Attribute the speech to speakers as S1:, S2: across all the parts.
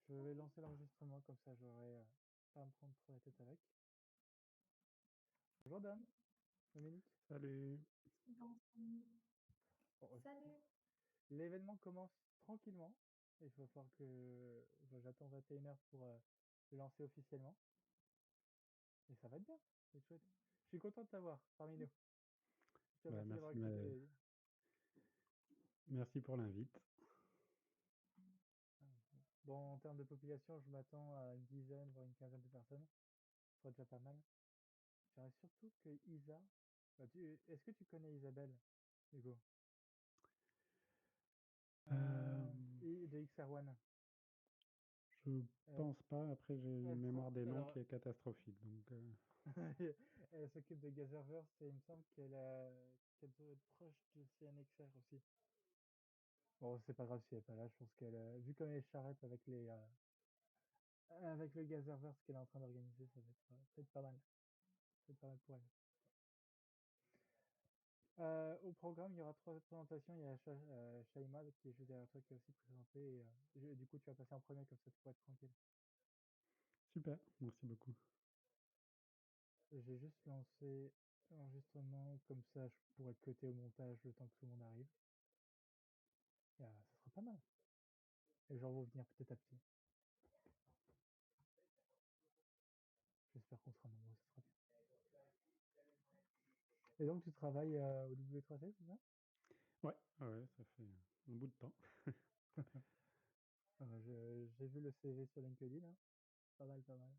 S1: Je vais lancer l'enregistrement, comme ça j'aurai pas à me prendre trop la tête avec. Bonjour dame, Dominique.
S2: Salut.
S1: Bon,
S3: Salut.
S1: l'événement commence tranquillement. Il va falloir que j'attends 21h pour le lancer officiellement. Et ça va être bien, c'est chouette. Je suis content de t'avoir parmi nous. Je te remercie d'avoir accepté.
S2: Merci pour l'invite.
S1: Bon, en termes de population, je m'attends à une dizaine, voire une quinzaine de personnes. Ce sera déjà pas mal. J'aimerais surtout que Isa... Est-ce que tu connais Isabelle, Hugo? De XR1.
S2: Je pense pas. Après, j'ai une mémoire des noms
S1: alors,
S2: qui est catastrophique. Donc,
S1: elle s'occupe de Gatherverse et il me semble qu'elle doit être proche de CNXR aussi. Bon, c'est pas grave si elle est pas là. Je pense qu'elle, vu comme elle charrette avec avec le Gatherverse qu'elle est en train d'organiser, ça va être pas mal. Ça va être pas mal pour elle. Au programme, il y aura 3 présentations. Il y a Shaima qui est juste derrière toi qui est aussi présentée. Et, du coup, tu vas passer en premier, comme ça tu pourras être tranquille.
S2: super, merci beaucoup.
S1: J'ai juste lancé l'enregistrement, comme ça je pourrais cutter au montage le temps que tout le monde arrive. Et, ça sera pas mal. Les gens vont venir petit à petit. J'espère qu'on sera nombreux, ça sera bien. Et donc tu travailles au W3C, c'est ça?
S2: Ouais, ça fait un bout de temps.
S1: J'ai vu le CV sur LinkedIn, hein. Pas mal, pas mal.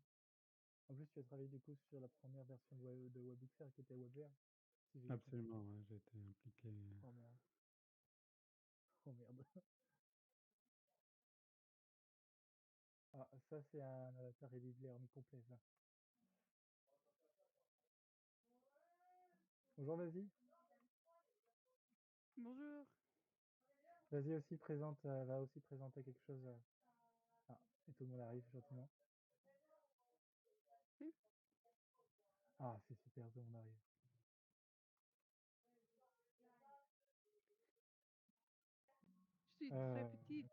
S1: En plus, tu as travaillé du coup sur la première version de WebXR qui était WebVR, si j'ai bien compris.
S2: Absolument, ouais, j'ai été impliqué.
S1: Oh merde. Oh merde. Ah, ça c'est un avatar Ready Player Mi complet, ça. Bonjour, vas-y.
S3: Bonjour.
S1: Vas-y aussi présente, va aussi présenter quelque chose. Ah, et tout le monde arrive gentiment.
S3: Oui.
S1: Ah, c'est super, tout le monde arrive.
S3: Je suis très petite.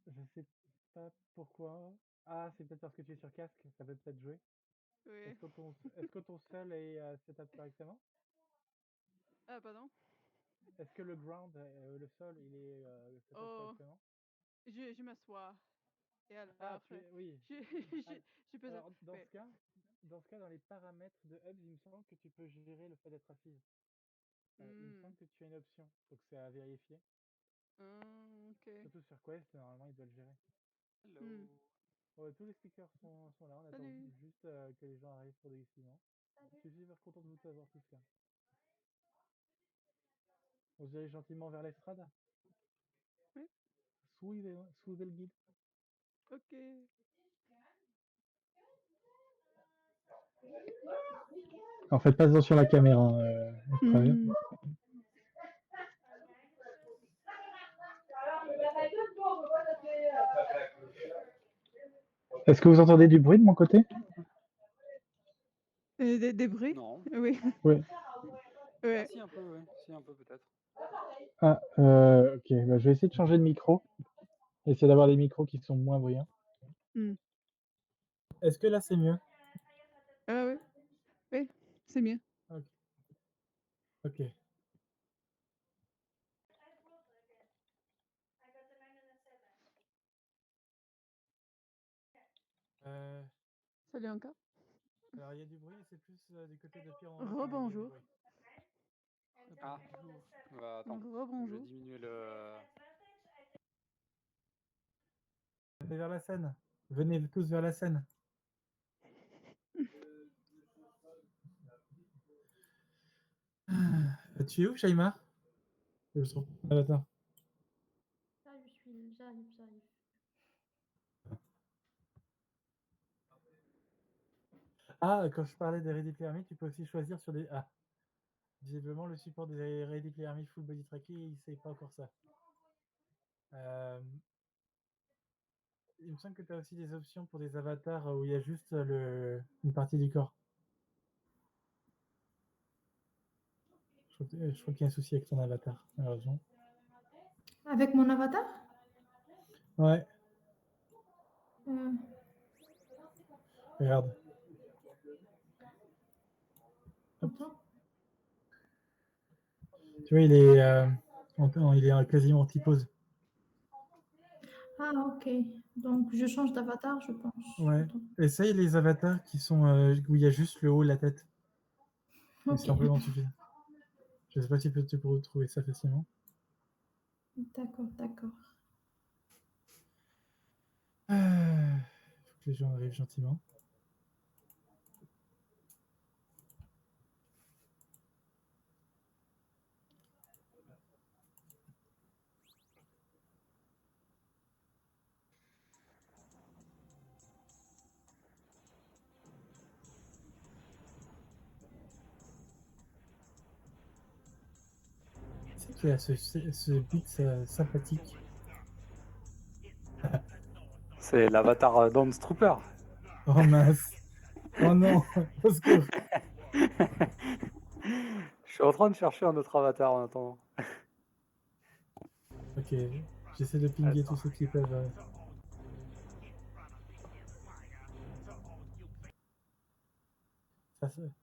S1: Je sais pas pourquoi. Ah, c'est peut-être parce que tu es sur casque, ça peut peut-être jouer.
S3: Oui.
S1: Est-ce que ton sol est setup correctement?
S3: Ah, pardon.
S1: Est-ce que le ground, le sol, il est setup correctement?
S3: Je m'assois. Et alors,
S1: Ah, oui.
S3: je peux...
S1: Alors, dans
S3: ouais.
S1: ce cas, dans les paramètres de Hubs, il me semble que tu peux gérer le fait d'être assise. Il me semble que tu as une option, donc c'est à vérifier.
S3: Ok.
S1: Surtout sur Quest, normalement, il doit le gérer.
S3: Hello.
S1: Ouais, tous les speakers sont là, on attend
S3: Salut.
S1: juste que les gens arrivent pour des suivants. Je suis super content de vous savoir tous là. On se dirige gentiment vers l'estrade.
S3: Oui.
S1: Suivez le guide.
S3: Ok.
S1: En fait, pas attention à la caméra. Est-ce que vous entendez du bruit de mon côté?
S3: Des bruits?
S4: Non.
S3: Oui.
S1: Oui.
S3: Ouais.
S4: Si un peu, ouais. Si un peu peut-être.
S1: Ah, ok. Bah, je vais essayer de changer de micro. Essayer d'avoir des micros qui sont moins bruyants. Est-ce que là c'est mieux?
S3: Ah oui. Oui, c'est mieux.
S1: Ok. Ok.
S3: Salut encore.
S1: Alors il y a du bruit, c'est plus du côté de Pierre Henry.
S3: Rebonjour.
S4: Ah. Bah, attends. Je vais
S3: Rebonjour.
S4: diminuer le.
S1: Venez vers la scène. Venez tous vers la scène. Tu es où, Shaima? Je trouve. Ah, attends.
S3: Là, j'arrive.
S1: Ah, quand je parlais des Ready Player Me, tu peux aussi choisir sur des. Ah, visiblement le support des Ready Player Me Full Body Tracking, c'est pas encore ça. Il me semble que tu as aussi des options pour des avatars où il y a juste une partie du corps. Je crois qu'il y a un souci avec ton avatar, malheureusement.
S5: Avec mon avatar?
S1: Ouais,
S5: Euh,
S1: regarde. Hop.
S5: Attends.
S1: Tu vois, il est, il est quasiment anti-pose.
S5: Ah, ok. Donc, je change d'avatar, je pense.
S1: Ouais.
S5: Attends.
S1: Essaye les avatars qui sont où il y a juste le haut de la tête.
S5: Ok.
S1: C'est amplement suffisant. Je sais pas si tu peux retrouver ça facilement.
S5: D'accord, d'accord.
S1: Faut que les gens arrivent gentiment. C'est qui a ce beat sympathique.
S4: C'est l'avatar Dance Trooper.
S1: Oh mince. Oh non. Au secours.
S4: Je suis en train de chercher un autre avatar en attendant.
S1: Ok. J'essaie de pinguer
S4: Attends.
S1: tous ceux qui peuvent.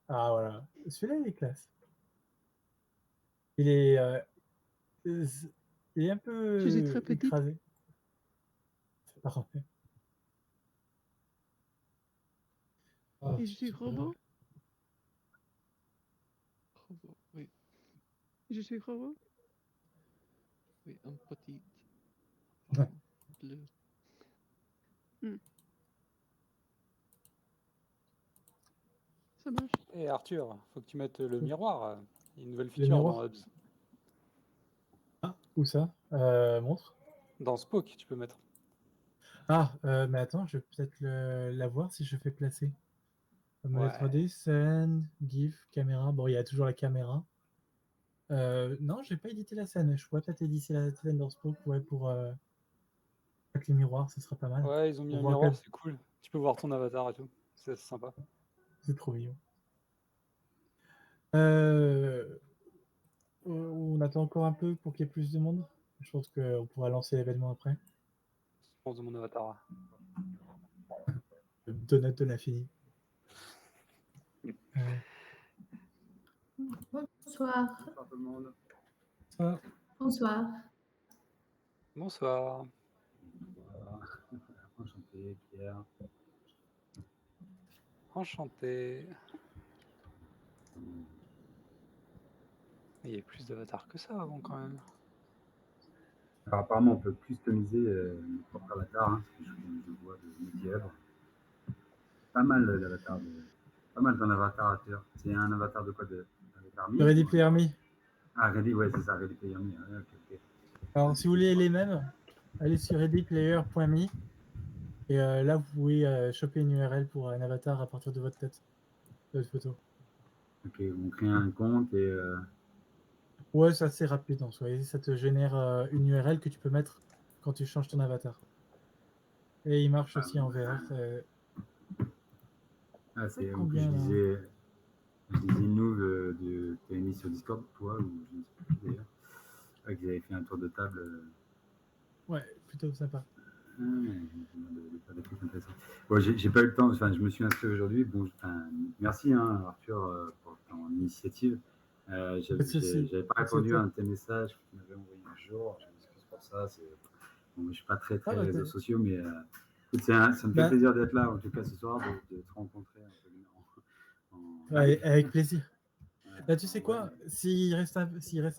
S1: Ah voilà. Celui-là il est classe. Il est, il est un
S3: Je suis très
S1: peu
S3: petite
S1: écrasé. C'est parfait. Oh,
S3: et je suis
S1: super.
S3: robot. Robot, oui. Je suis robot. Oui, un petit. Bleu. Ça marche.
S4: Et Arthur, faut que tu mettes le miroir. Il y a une nouvelle
S1: Le
S4: feature
S1: miroir.
S4: dans Hubs.
S1: Ah, où ça? Montre.
S4: Dans Spoke, tu peux mettre.
S1: Ah, mais attends, je vais peut-être la voir si je fais placer. Modèle
S4: Ouais.
S1: 3D, scène, GIF, caméra. Bon, il y a toujours la caméra. Non, j'ai pas édité la scène. Je pourrais peut-être éditer la scène dans Spoke, ouais, pour avec les miroirs, ce serait pas mal.
S4: Ouais, ils ont mis
S1: Pour
S4: un
S1: voir
S4: miroir, c'est cool. Tu peux voir ton avatar et tout. C'est sympa.
S1: C'est trop mignon. On attend encore un peu pour qu'il y ait plus de monde. Je pense qu'on pourra lancer l'événement après.
S4: Je pense de mon avatar.
S1: Le donut de l'infini.
S5: Bonsoir.
S6: Bonsoir tout le monde.
S1: Ça,
S5: Bonsoir.
S4: Bonsoir.
S6: Enchanté, Pierre.
S4: Enchanté. Il y avait plus d'avatars que ça avant quand même.
S6: Alors, apparemment, on peut customiser notre propre avatar, hein, ce que je vois de multi-œuvres. Pas mal d'avatars, pas mal d'un avatar à faire. C'est un avatar de quoi? De avatar Me?
S1: Ready Player Me.
S6: Ah, Ready, ouais, c'est ça, Ready Player Me. Ouais, ok.
S1: Alors, si vous voulez les mêmes, allez sur readyplayer.me et là, vous pouvez choper une URL pour un avatar à partir de votre tête, de votre photo.
S6: Ok, on crée un compte et.
S1: Ouais, c'est assez rapide en soi. Et ça te génère une URL que tu peux mettre quand tu changes ton avatar. Et il marche aussi en VR.
S6: Ah, c'est en plus,
S1: Combien là?
S6: je disais nous que tu as mis sur Discord, toi, ou je ne sais plus d'ailleurs, qu'ils avaient fait un tour de table.
S1: Ouais, plutôt sympa.
S6: Des trucs intéressants. Bon, j'ai pas eu le temps, enfin, je me suis inscrit aujourd'hui. Bon, merci hein, Arthur pour ton initiative. J'avais pas répondu à un de tes messages que tu m'avais envoyé un jour. Je m'excuse pour ça. Bon, je suis pas très réseaux sociaux, mais écoute, ça me fait plaisir d'être là, en tout cas ce soir, de te rencontrer en live.
S1: Avec plaisir. Là, tu sais quoi? S'il reste un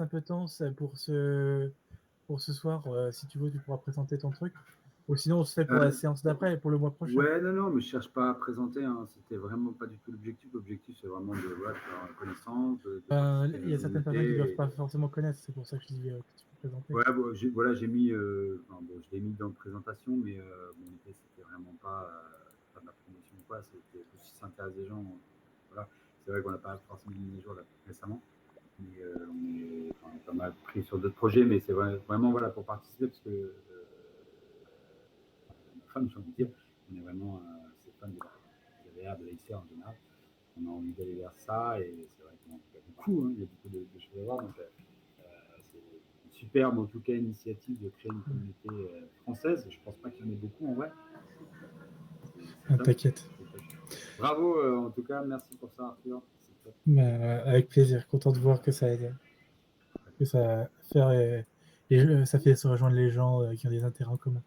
S1: peu de temps pour ce soir, si tu veux, tu pourras présenter ton truc. Ou sinon, on se fait pour la séance d'après, pour le mois prochain.
S6: Ouais, non, mais je cherche pas à présenter. Hein. C'était vraiment pas du tout l'objectif. L'objectif, c'est vraiment de faire connaissance.
S1: Il y a certaines personnes qui ne doivent pas forcément connaître. C'est pour ça que je dis que tu peux présenter.
S6: Ouais, bon, j'ai mis, je l'ai mis dans la présentation, mais mon idée, c'était vraiment pas de la promotion ou quoi. C'était aussi s'intéresser des gens. Voilà. C'est vrai qu'on n'a pas forcément mis les jours là, récemment. Mais on est pas mal pris sur d'autres projets, mais c'est vraiment voilà, pour participer, parce que ma femme, j'ai envie de dire, on est vraiment assez fan de la VR, de l'XR en général. On a envie d'aller vers ça, et c'est vrai qu'il y a beaucoup, hein, il y a beaucoup de choses à voir. Donc, c'est une superbe, en tout cas, initiative de créer une communauté française. Je pense pas qu'il y en ait beaucoup en vrai.
S7: Ah, t'inquiète.
S6: Bravo, en tout cas, merci pour ça, Arthur. C'est top.
S7: Bah, avec plaisir, content de voir que ça aide, que ça fait, ça fait se rejoindre les gens qui ont des intérêts en commun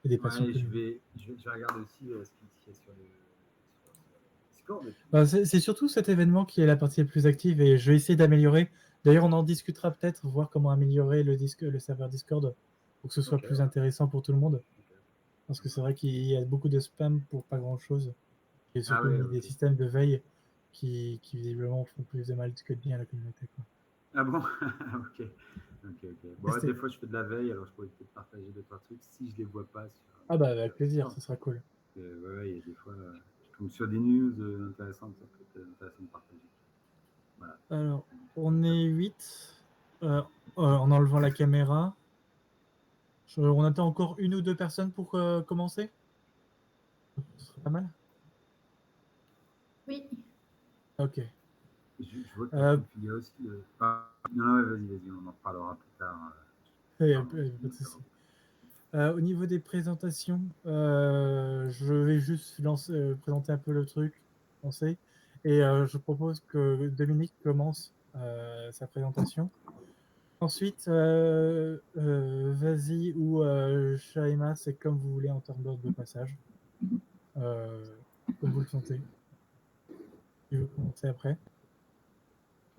S7: et des passions
S6: Ouais, je
S7: communes.
S6: vais regarder aussi ce qu'il y a sur le Discord.
S7: Bah, c'est surtout cet événement qui est la partie la plus active et je vais essayer d'améliorer. D'ailleurs, on en discutera peut-être, voir comment améliorer le serveur Discord pour que ce soit plus intéressant pour tout le monde. Parce que c'est vrai qu'il y a beaucoup de spam pour pas grand-chose. Et surtout des systèmes de veille qui visiblement font plus de mal que de bien à la communauté, quoi.
S6: Ah bon? Ok. Bon, des fois, je fais de la veille, alors je pourrais peut-être partager 2-3 trucs si je les vois pas sur.
S7: Ah bah avec plaisir, ce sera cool.
S6: Ouais, il y a des fois, je tombe sur des news intéressantes, ça peut être intéressant de partager. Voilà.
S7: Alors, on est 8 en enlevant la caméra. On attend encore 1 ou 2 personnes pour commencer. Ce serait pas mal.
S5: Oui.
S7: Ok.
S6: Je vois que tu as configuré aussi le. Non, vas-y, on en reparlera plus tard.
S7: Pas de souci. Au niveau des présentations, je vais juste présenter un peu le truc, et je propose que Dominique commence sa présentation. Ensuite, vas-y ou Shaima, c'est comme vous voulez en termes d'ordre de passage. Comme vous le sentez. Tu veux commencer après?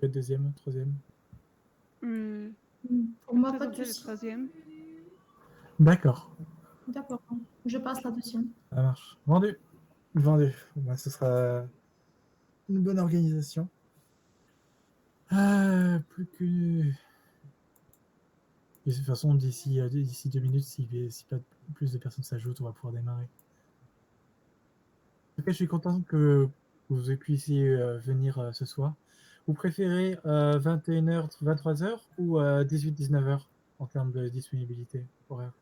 S7: Le deuxième, troisième?
S5: Pour moi, pas de
S3: Présenter le
S5: souci.
S3: troisième.
S7: D'accord.
S5: D'accord. Je passe la deuxième.
S7: Ça marche. Vendu. Vendu. Bah, ce sera une bonne organisation. Plus que... Et de toute façon, d'ici 2 minutes, si pas plus de personnes s'ajoutent, on va pouvoir démarrer. En tout cas, je suis content que vous puissiez venir ce soir. Vous préférez 21h, 23h ou 18-19h en termes de disponibilité horaire?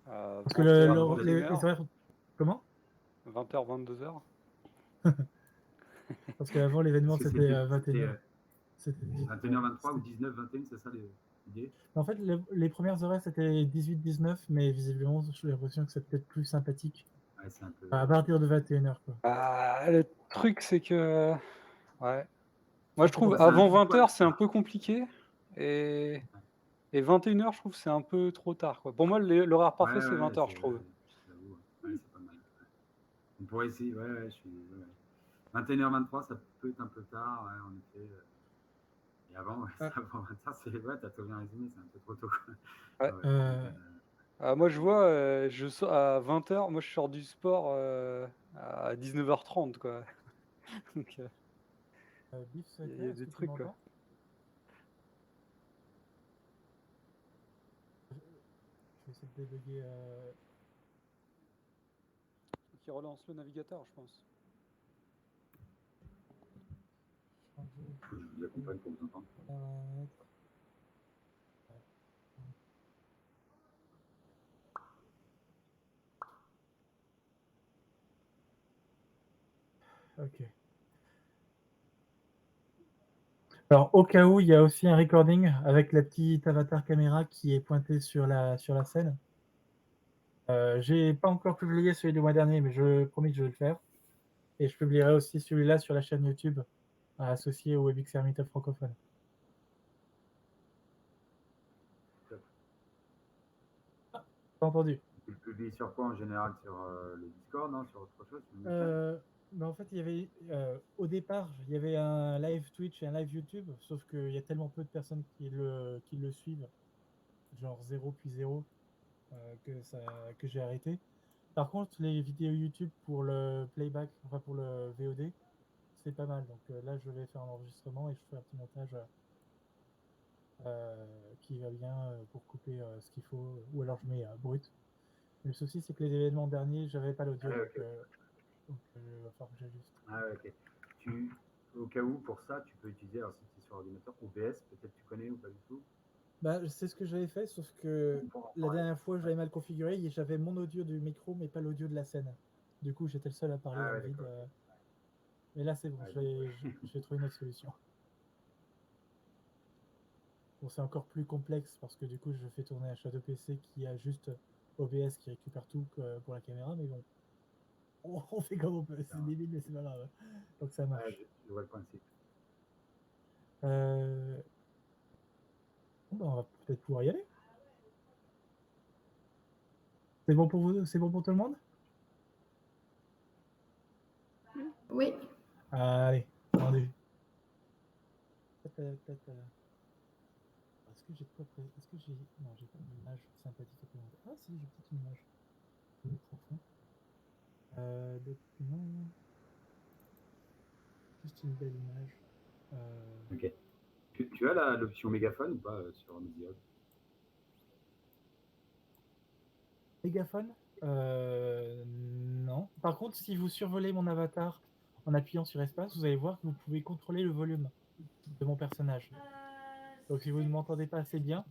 S7: Parce que les horaires... Comment?
S4: 20h, 22h.
S7: Parce qu'avant, l'événement, c'était 21h.
S6: 21h, 23 ou 19, 21, c'est ça l'idée?
S7: En fait, les premières horaires, c'était 18-19, mais visiblement, j'ai l'impression que c'est peut-être plus sympathique.
S6: Ouais, c'est un peu...
S7: À partir de 21h, quoi.
S4: Le truc, c'est que... Ouais. Moi, je trouve avant 20h, c'est un peu compliqué. Et 21h, je trouve que c'est un peu trop tard, quoi. Pour moi, l'horaire parfait, c'est 20h, je trouve.
S6: J'avoue, c'est pas mal. On pourrait essayer, je suis... 21h, 23, ça peut être un peu tard, en effet. Et avant, avant 20h, t'as tout bien résumé, c'est un peu trop tôt.
S4: Moi, je vois, à 20h, moi, je sors du sport à 19h30, quoi. Donc, il y a des trucs, quoi.
S7: Je vais essayer de débugger...
S4: Qui relance le navigateur, je pense.
S6: Je vous accompagne pour vous entendre.
S7: Ok. Alors, au cas où, il y a aussi un recording avec la petite avatar caméra qui est pointée sur la scène. J'ai pas encore publié celui du mois dernier, mais je promis que je vais le faire. Et je publierai aussi celui-là sur la chaîne YouTube associée au WebXR Meetup francophone. Ah, pas entendu.
S6: Tu le publies sur quoi en général? Sur le Discord, non? Sur autre chose?
S7: Mais en fait, il y avait au départ, il y avait un live Twitch et un live YouTube, sauf qu'il y a tellement peu de personnes qui le suivent, genre 0 puis 0, que j'ai arrêté. Par contre, les vidéos YouTube pour le playback, enfin pour le VOD, c'est pas mal. Donc là, je vais faire un enregistrement et je fais un petit montage qui va bien pour couper ce qu'il faut, ou alors je mets brut. Mais le souci, c'est que les événements derniers, j'avais pas l'audio, donc il va falloir que j'ajuste.
S6: Au cas où, pour ça, tu peux utiliser, alors si tu es sur ordinateur, OBS, peut-être tu connais ou pas du tout?
S7: Bah, c'est ce que j'avais fait, sauf que la dernière fois, j'avais mal configuré et j'avais mon audio du micro, mais pas l'audio de la scène. Du coup, j'étais le seul à parler dans le vide. Mais là, c'est bon, j'ai trouvé une autre solution. Bon, c'est encore plus complexe parce que du coup, je fais tourner un Shadow PC qui a juste OBS qui récupère tout pour la caméra, mais bon, on fait comme on peut. C'est débile, mais c'est pas grave. Donc ça
S6: Ouais,
S7: marche.
S6: je vois le principe.
S7: Bon, ben, on va peut-être pouvoir y aller. C'est bon pour vous? C'est bon pour tout le monde?
S5: Oui.
S7: Allez, rendez-vous. Est-ce que j'ai quoi Est-ce que j'ai. Non, j'ai pas d'image sympathique à présenter. Ah, si, j'ai peut-être une image. Je vais mettre en fond. Document. Juste une belle image.
S6: Ok. Tu as l'option mégaphone ou pas sur Mozilla?
S7: Mégaphone? Non. Par contre, si vous survolez mon avatar en appuyant sur espace, vous allez voir que vous pouvez contrôler le volume de mon personnage. Donc si vous ne m'entendez pas assez bien,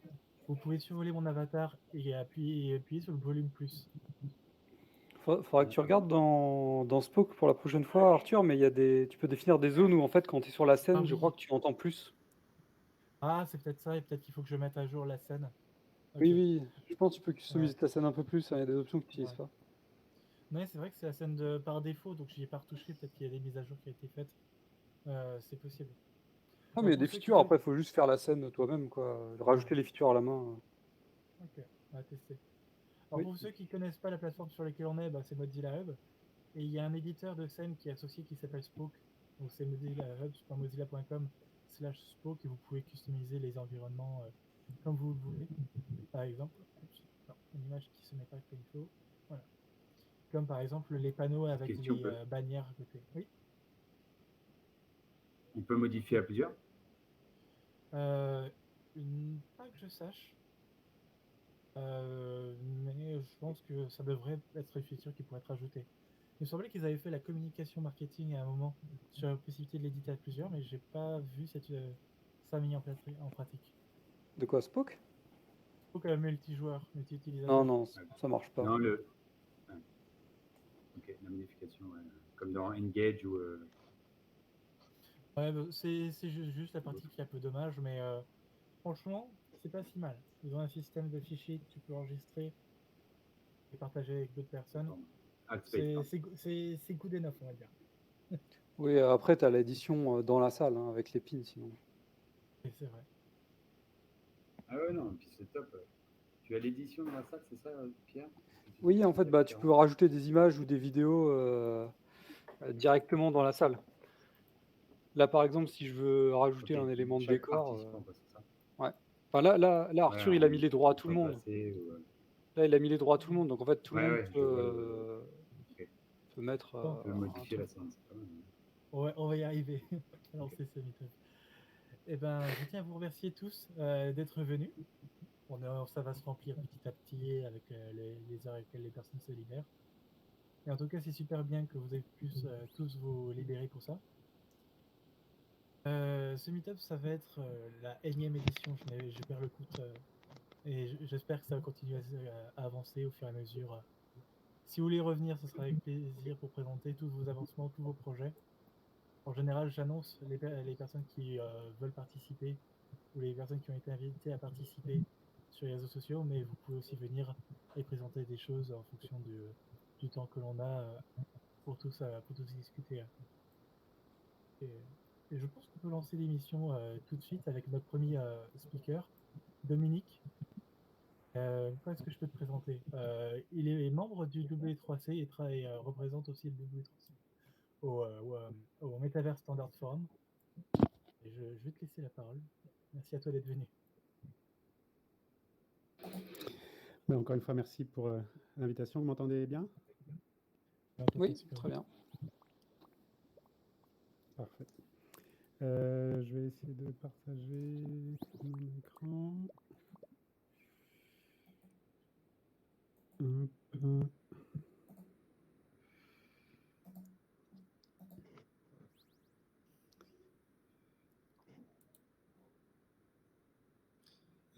S7: vous pouvez survoler mon avatar et appuyer sur le volume plus.
S4: Faudra que tu regardes dans Spoke pour la prochaine fois, Arthur, mais tu peux définir des zones où, en fait, quand tu es sur la scène, je crois que tu entends plus.
S7: Ah, c'est peut-être ça, et peut-être qu'il faut que je mette à jour la scène.
S4: Oui,
S7: Ok.
S4: oui, je pense que tu peux customiser ta scène un peu plus, hein, il y a des options que tu n'utilises pas.
S7: Ouais, c'est vrai que c'est la scène par défaut, donc j'y ai pas retouché, peut-être qu'il y a des mises à jour qui ont été faites. C'est possible.
S4: Ah, mais il y a
S7: Pour
S4: des
S7: ceux qui
S4: features,
S7: veulent-
S4: après, il faut juste faire la scène toi-même, quoi. Rajouter les features à la main.
S7: Ok, on va tester. Alors
S4: Oui.
S7: pour ceux qui ne connaissent pas la plateforme sur laquelle on est, c'est Mozilla Hub. Et il y a un éditeur de scène qui est associé qui s'appelle Spoke. Donc c'est mozillahub.mozilla.com/spoke et vous pouvez customiser les environnements comme vous le voulez. Par exemple, non, une image qui se met pas comme il faut. Voilà. Comme par exemple les panneaux avec
S6: Question,
S7: les bannières à côté. Oui.
S6: On peut modifier à plusieurs?
S7: Pas que je sache. Mais je pense que ça devrait être une feature qui pourrait être ajoutée. Il me semblait qu'ils avaient fait la communication marketing à un moment sur la possibilité de l'éditer à plusieurs, mais j'ai pas vu ça mis en pratique.
S4: De quoi, Spoke?
S7: Faut quand même multijoueur, multi-utilisateur.
S4: Non, ça marche pas.
S6: Non, ok, la modification, ouais. Comme dans Engage ou.
S7: Ouais, c'est juste la partie qui est un peu dommage, mais franchement, c'est pas si mal. Ils ont un système de fichiers que tu peux enregistrer et partager avec d'autres personnes. C'est good enough, on va dire.
S4: Oui, après, tu as l'édition dans la salle, hein, avec les pins, sinon.
S7: Et c'est vrai.
S6: Ah ouais, non, puis c'est top. Tu as l'édition dans la salle, c'est ça, Pierre?
S4: Oui, en fait, tu peux rajouter des images ou des vidéos directement dans la salle. Là, par exemple, si je veux rajouter un élément de décor. Ouais. Enfin, là, Arthur, il a mis les droits à tout le monde. Là, il a mis les droits à tout le monde, donc en fait, tout le monde peut mettre.
S6: On peut modifier la scène, c'est pas mal.
S7: On va y arriver. Alors, c'est Semitop. Eh ben, je tiens à vous remercier tous d'être venus. Ça va se remplir petit à petit avec les heures avec lesquelles les personnes se libèrent. Et en tout cas, c'est super bien que vous ayez pu tous vous libérer pour ça. Ce meetup, ça va être la énième édition. Je perds le compte. Et j'espère que ça va continuer à avancer au fur et à mesure. Si vous voulez revenir, ce sera avec plaisir pour présenter tous vos avancements, tous vos projets. En général, j'annonce les personnes qui veulent participer ou les personnes qui ont été invitées à participer sur les réseaux sociaux, mais vous pouvez aussi venir et présenter des choses en fonction du temps que l'on a pour tous discuter. Et je pense qu'on peut lancer l'émission tout de suite avec notre premier speaker, Dominique. Comment est-ce que je peux te présenter? Il est membre du W3C et représente aussi le W3C au Metaverse Standard Forum. Et je vais te laisser la parole. Merci à toi d'être venu.
S2: Encore une fois, merci pour l'invitation. Vous m'entendez bien?
S4: Oui, très bien.
S2: Parfait. Je vais essayer de partager mon écran. Hop.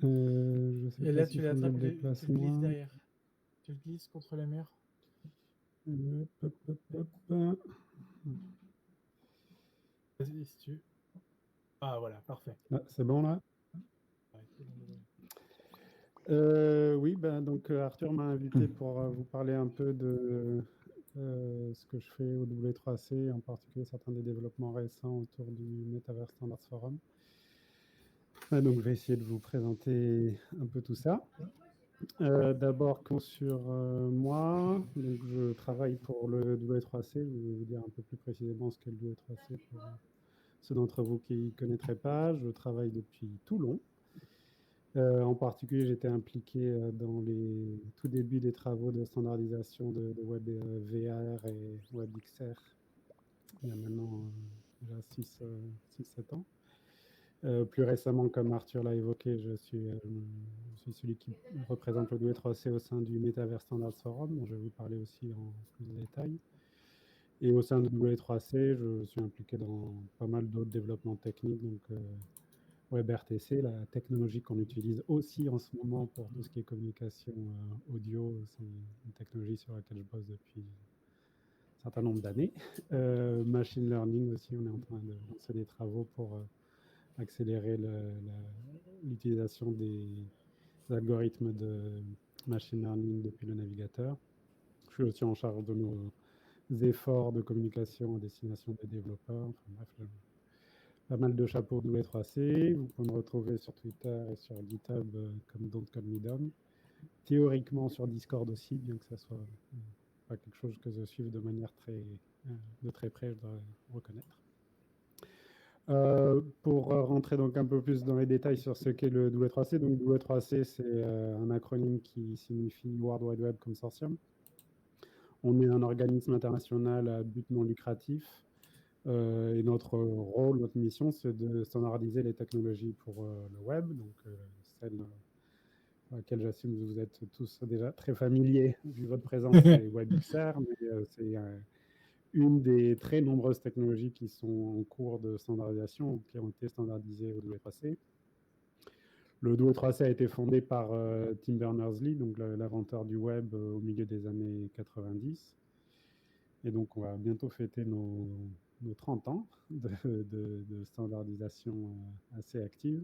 S2: Je sais
S7: Et
S2: pas
S7: là,
S2: si
S7: tu
S2: faut que je
S7: l'attrapes,
S2: le
S7: tu
S2: déplace
S7: le glisses
S2: moi.
S7: derrière. Tu le glisses contre le mur.
S2: Hop.
S7: Vas-y, si tu... Ah, voilà, parfait.
S2: Ah, c'est bon là? Oui, ben, donc Arthur m'a invité pour vous parler un peu de ce que je fais au W3C, en particulier certains des développements récents autour du Metaverse Standards Forum. Donc je vais essayer de vous présenter un peu tout ça. D'abord, sur moi, donc je travaille pour le W3C. Je vais vous dire un peu plus précisément ce qu'est le W3C pour ceux d'entre vous qui ne connaîtraient pas. Je travaille depuis Toulon. En particulier, j'étais impliqué dans les tout débuts des travaux de standardisation de Web VR et WebXR il y a maintenant déjà 6-7 ans. Plus récemment, comme Arthur l'a évoqué, je suis celui qui représente le W3C au sein du Metaverse Standards Forum, dont je vais vous parler aussi en plus de détails. Et au sein du W3C, je suis impliqué dans pas mal d'autres développements techniques, donc WebRTC, la technologie qu'on utilise aussi en ce moment pour tout ce qui est communication audio, c'est une technologie sur laquelle je bosse depuis un certain nombre d'années. Machine learning aussi, on est en train de lancer des travaux pour accélérer l'utilisation des algorithmes de machine learning depuis le navigateur. Je suis aussi en charge de nos efforts de communication à destination des développeurs. Enfin, bref, pas mal de chapeaux W3C. Vous pouvez me retrouver sur Twitter et sur GitHub comme Don't Call Me Dom. Théoriquement sur Discord aussi, bien que ça soit pas quelque chose que je suive de manière de très près, je dois reconnaître. Pour rentrer donc un peu plus dans les détails sur ce qu'est le W3C, donc W3C c'est un acronyme qui signifie World Wide Web Consortium. On est un organisme international à but non lucratif et notre rôle, notre mission, c'est de standardiser les technologies pour le web, donc celle à laquelle j'assume que vous êtes tous déjà très familiers vu votre présence, c'est WebXR, mais c'est une des très nombreuses technologies qui sont en cours de standardisation ou qui ont été standardisées au W3C. Le W3C a été fondé par Tim Berners-Lee, donc l'inventeur du web au milieu des années 90. Et donc, on va bientôt fêter nos 30 ans de standardisation assez active.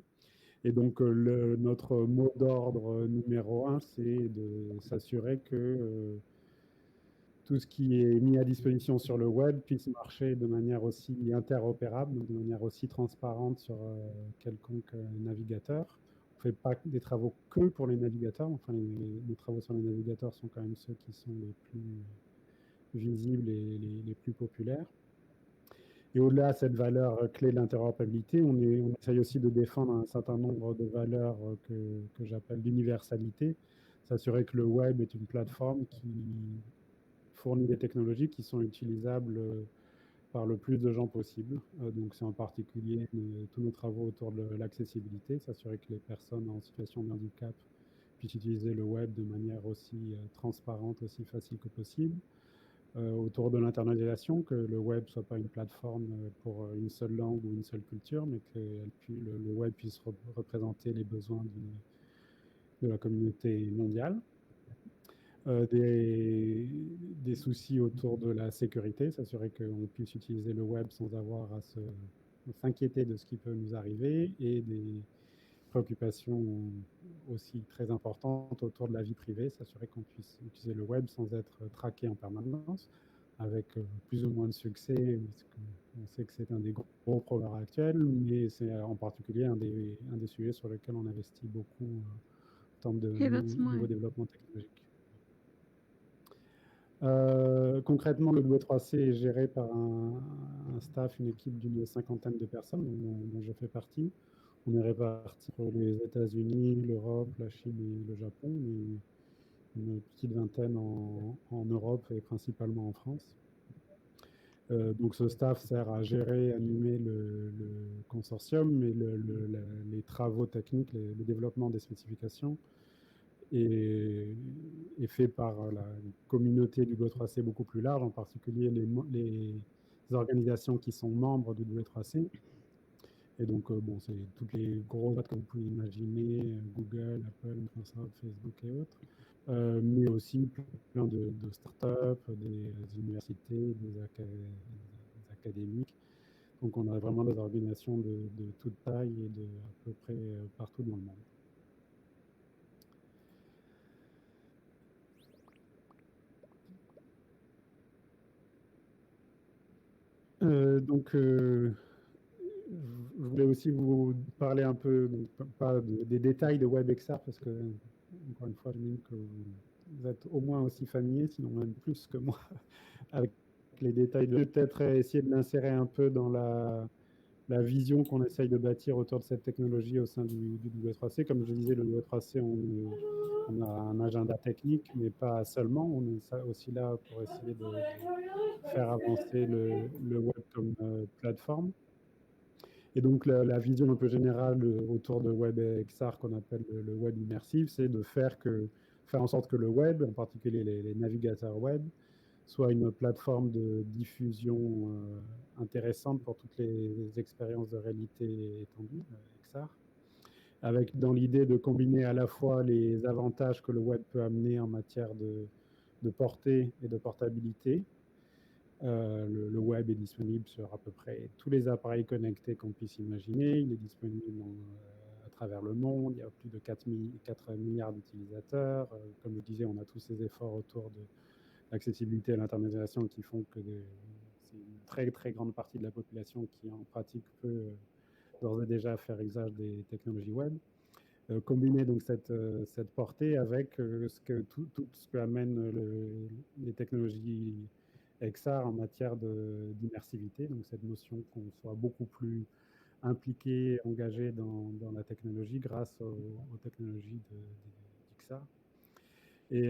S2: Et donc, notre mot d'ordre numéro 1, c'est de s'assurer que tout ce qui est mis à disposition sur le web puisse marcher de manière aussi interopérable, de manière aussi transparente sur quelconque navigateur. On ne fait pas des travaux que pour les navigateurs. Enfin, les travaux sur les navigateurs sont quand même ceux qui sont les plus visibles et les plus populaires. Et au-delà de cette valeur clé de l'interopérabilité, on essaye aussi de défendre un certain nombre de valeurs que j'appelle l'universalité. S'assurer que le web est une plateforme qui fournit des technologies qui sont utilisables par le plus de gens possible. Donc c'est en particulier tous nos travaux autour de l'accessibilité, s'assurer que les personnes en situation de handicap puissent utiliser le web de manière aussi transparente, aussi facile que possible. Autour de l'internalisation, que le web ne soit pas une plateforme pour une seule langue ou une seule culture, mais que le web puisse représenter les besoins de la communauté mondiale. Des soucis autour de la sécurité, s'assurer qu'on puisse utiliser le web sans avoir à s'inquiéter de ce qui peut nous arriver, et des préoccupations aussi très importantes autour de la vie privée, s'assurer qu'on puisse utiliser le web sans être traqué en permanence, avec plus ou moins de succès, parce qu'on sait que c'est un des gros problèmes actuels, mais c'est en particulier un des sujets sur lesquels on investit beaucoup en termes de nouveaux développements technologiques. Concrètement, le W3C est géré par un staff, une équipe d'une cinquantaine de personnes dont je fais partie. On est répartis entre les États-Unis, l'Europe, la Chine et le Japon, et une petite vingtaine en Europe et principalement en France. Donc ce staff sert à gérer, animer le consortium, mais les travaux techniques, le développement des spécifications est fait par la communauté du W3C beaucoup plus large, en particulier les organisations qui sont membres du W3C. Et donc, bon, c'est toutes les grosses boîtes que vous pouvez imaginer, Google, Apple, Microsoft, Facebook et autres, mais aussi plein de startups, des universités, des académiques. Donc on a vraiment des organisations de toute taille et de à peu près partout dans le monde. Donc, je voulais aussi vous parler un peu, donc, pas des détails de WebXR, parce que, encore une fois, je dis que vous êtes au moins aussi familier, sinon même plus que moi, avec les détails. Je vais peut-être essayer de l'insérer un peu dans la vision qu'on essaye de bâtir autour de cette technologie au sein du W3C. Comme je disais, le W3C, on a un agenda technique, mais pas seulement. On est aussi là pour essayer de faire avancer le web comme plateforme. Et donc la vision un peu générale autour de WebXR qu'on appelle le web immersif, c'est de faire en sorte que le web, en particulier les navigateurs web, soit une plateforme de diffusion intéressante pour toutes les expériences de réalité étendue, XR, avec dans l'idée de combiner à la fois les avantages que le web peut amener en matière de portée et de portabilité. Le web est disponible sur à peu près tous les appareils connectés qu'on puisse imaginer. Il est disponible à travers le monde. Il y a plus de 4 milliards d'utilisateurs. Comme je disais, on a tous ces efforts autour de l'accessibilité à l'intermédiation qui font que c'est une très très grande partie de la population qui en pratique peut d'ores et déjà faire usage des technologies web. Combiner donc cette portée avec tout ce que amènent les technologies XR en matière d'immersivité, donc cette notion qu'on soit beaucoup plus impliqué, engagé dans la technologie grâce aux technologies d'XR. Et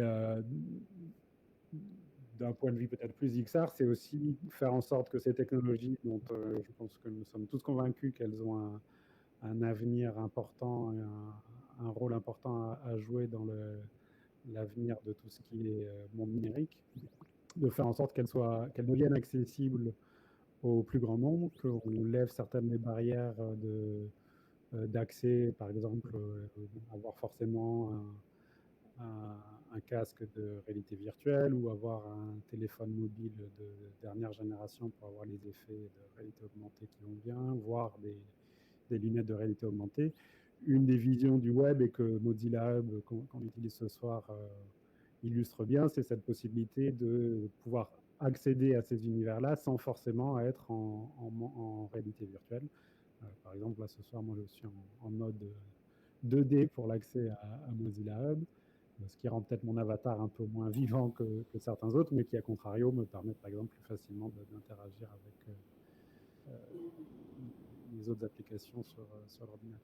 S2: d'un point de vue peut-être plus XR, c'est aussi faire en sorte que ces technologies, dont je pense que nous sommes tous convaincus qu'elles ont un avenir important, un rôle important à jouer dans l'avenir de tout ce qui est monde numérique, de faire en sorte qu'elles deviennent accessibles au plus grand nombre, qu'on lève certaines des barrières d'accès, par exemple, avoir forcément un casque de réalité virtuelle ou avoir un téléphone mobile de dernière génération pour avoir les effets de réalité augmentée qui vont bien, voire des lunettes de réalité augmentée. Une des visions du web et que Mozilla Hub, qu'on utilise ce soir, illustre bien, c'est cette possibilité de pouvoir accéder à ces univers-là sans forcément être en réalité virtuelle. Par exemple, là ce soir, moi je suis en mode 2D pour l'accès à Mozilla Hub, ce qui rend peut-être mon avatar un peu moins vivant que certains autres, mais qui, à contrario, me permet, par exemple, plus facilement d'interagir avec les autres applications sur l'ordinateur.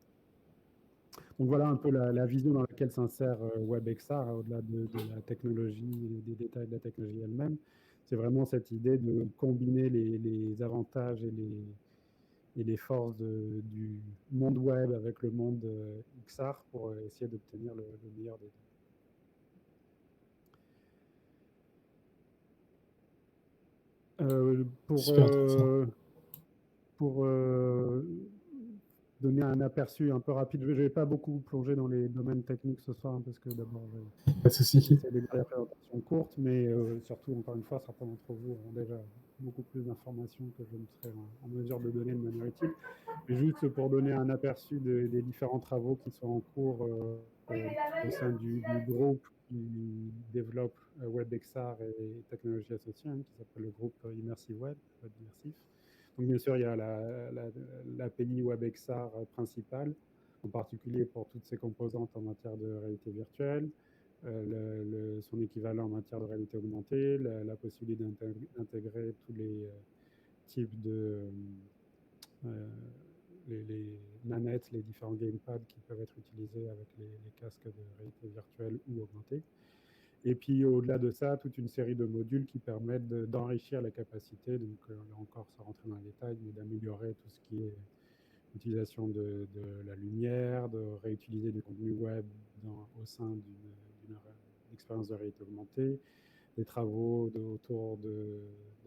S2: Donc voilà un peu la vision dans laquelle s'insère WebXR, au-delà de la technologie, des détails de la technologie elle-même. C'est vraiment cette idée de combiner les avantages et les forces du monde web avec le monde XR pour essayer d'obtenir le meilleur des deux. Pour donner un aperçu un peu rapide, je ne vais pas beaucoup plonger dans les domaines techniques ce soir, parce que d'abord, j'essaie de garder la présentation courte, mais surtout, encore une fois, certains d'entre vous ont déjà beaucoup plus d'informations que je ne serai en mesure de donner de manière utile. Mais juste pour donner un aperçu des différents travaux qui sont en cours au sein du groupe qui développe WebXR et technologies associées, qui s'appelle le groupe Immersive Web Immersif. Donc bien sûr, il y a l'API WebXR principale, en particulier pour toutes ses composantes en matière de réalité virtuelle, son équivalent en matière de réalité augmentée, la possibilité d'intégrer tous les types de les manettes, les différents gamepads qui peuvent être utilisés avec les casques de réalité virtuelle ou augmentée. Et puis au-delà de ça, toute une série de modules qui permettent d'enrichir la capacité, donc là encore sans rentrer dans les détails, mais d'améliorer tout ce qui est utilisation de la lumière, de réutiliser du contenu web au sein d'une expérience de réalité augmentée, des travaux autour de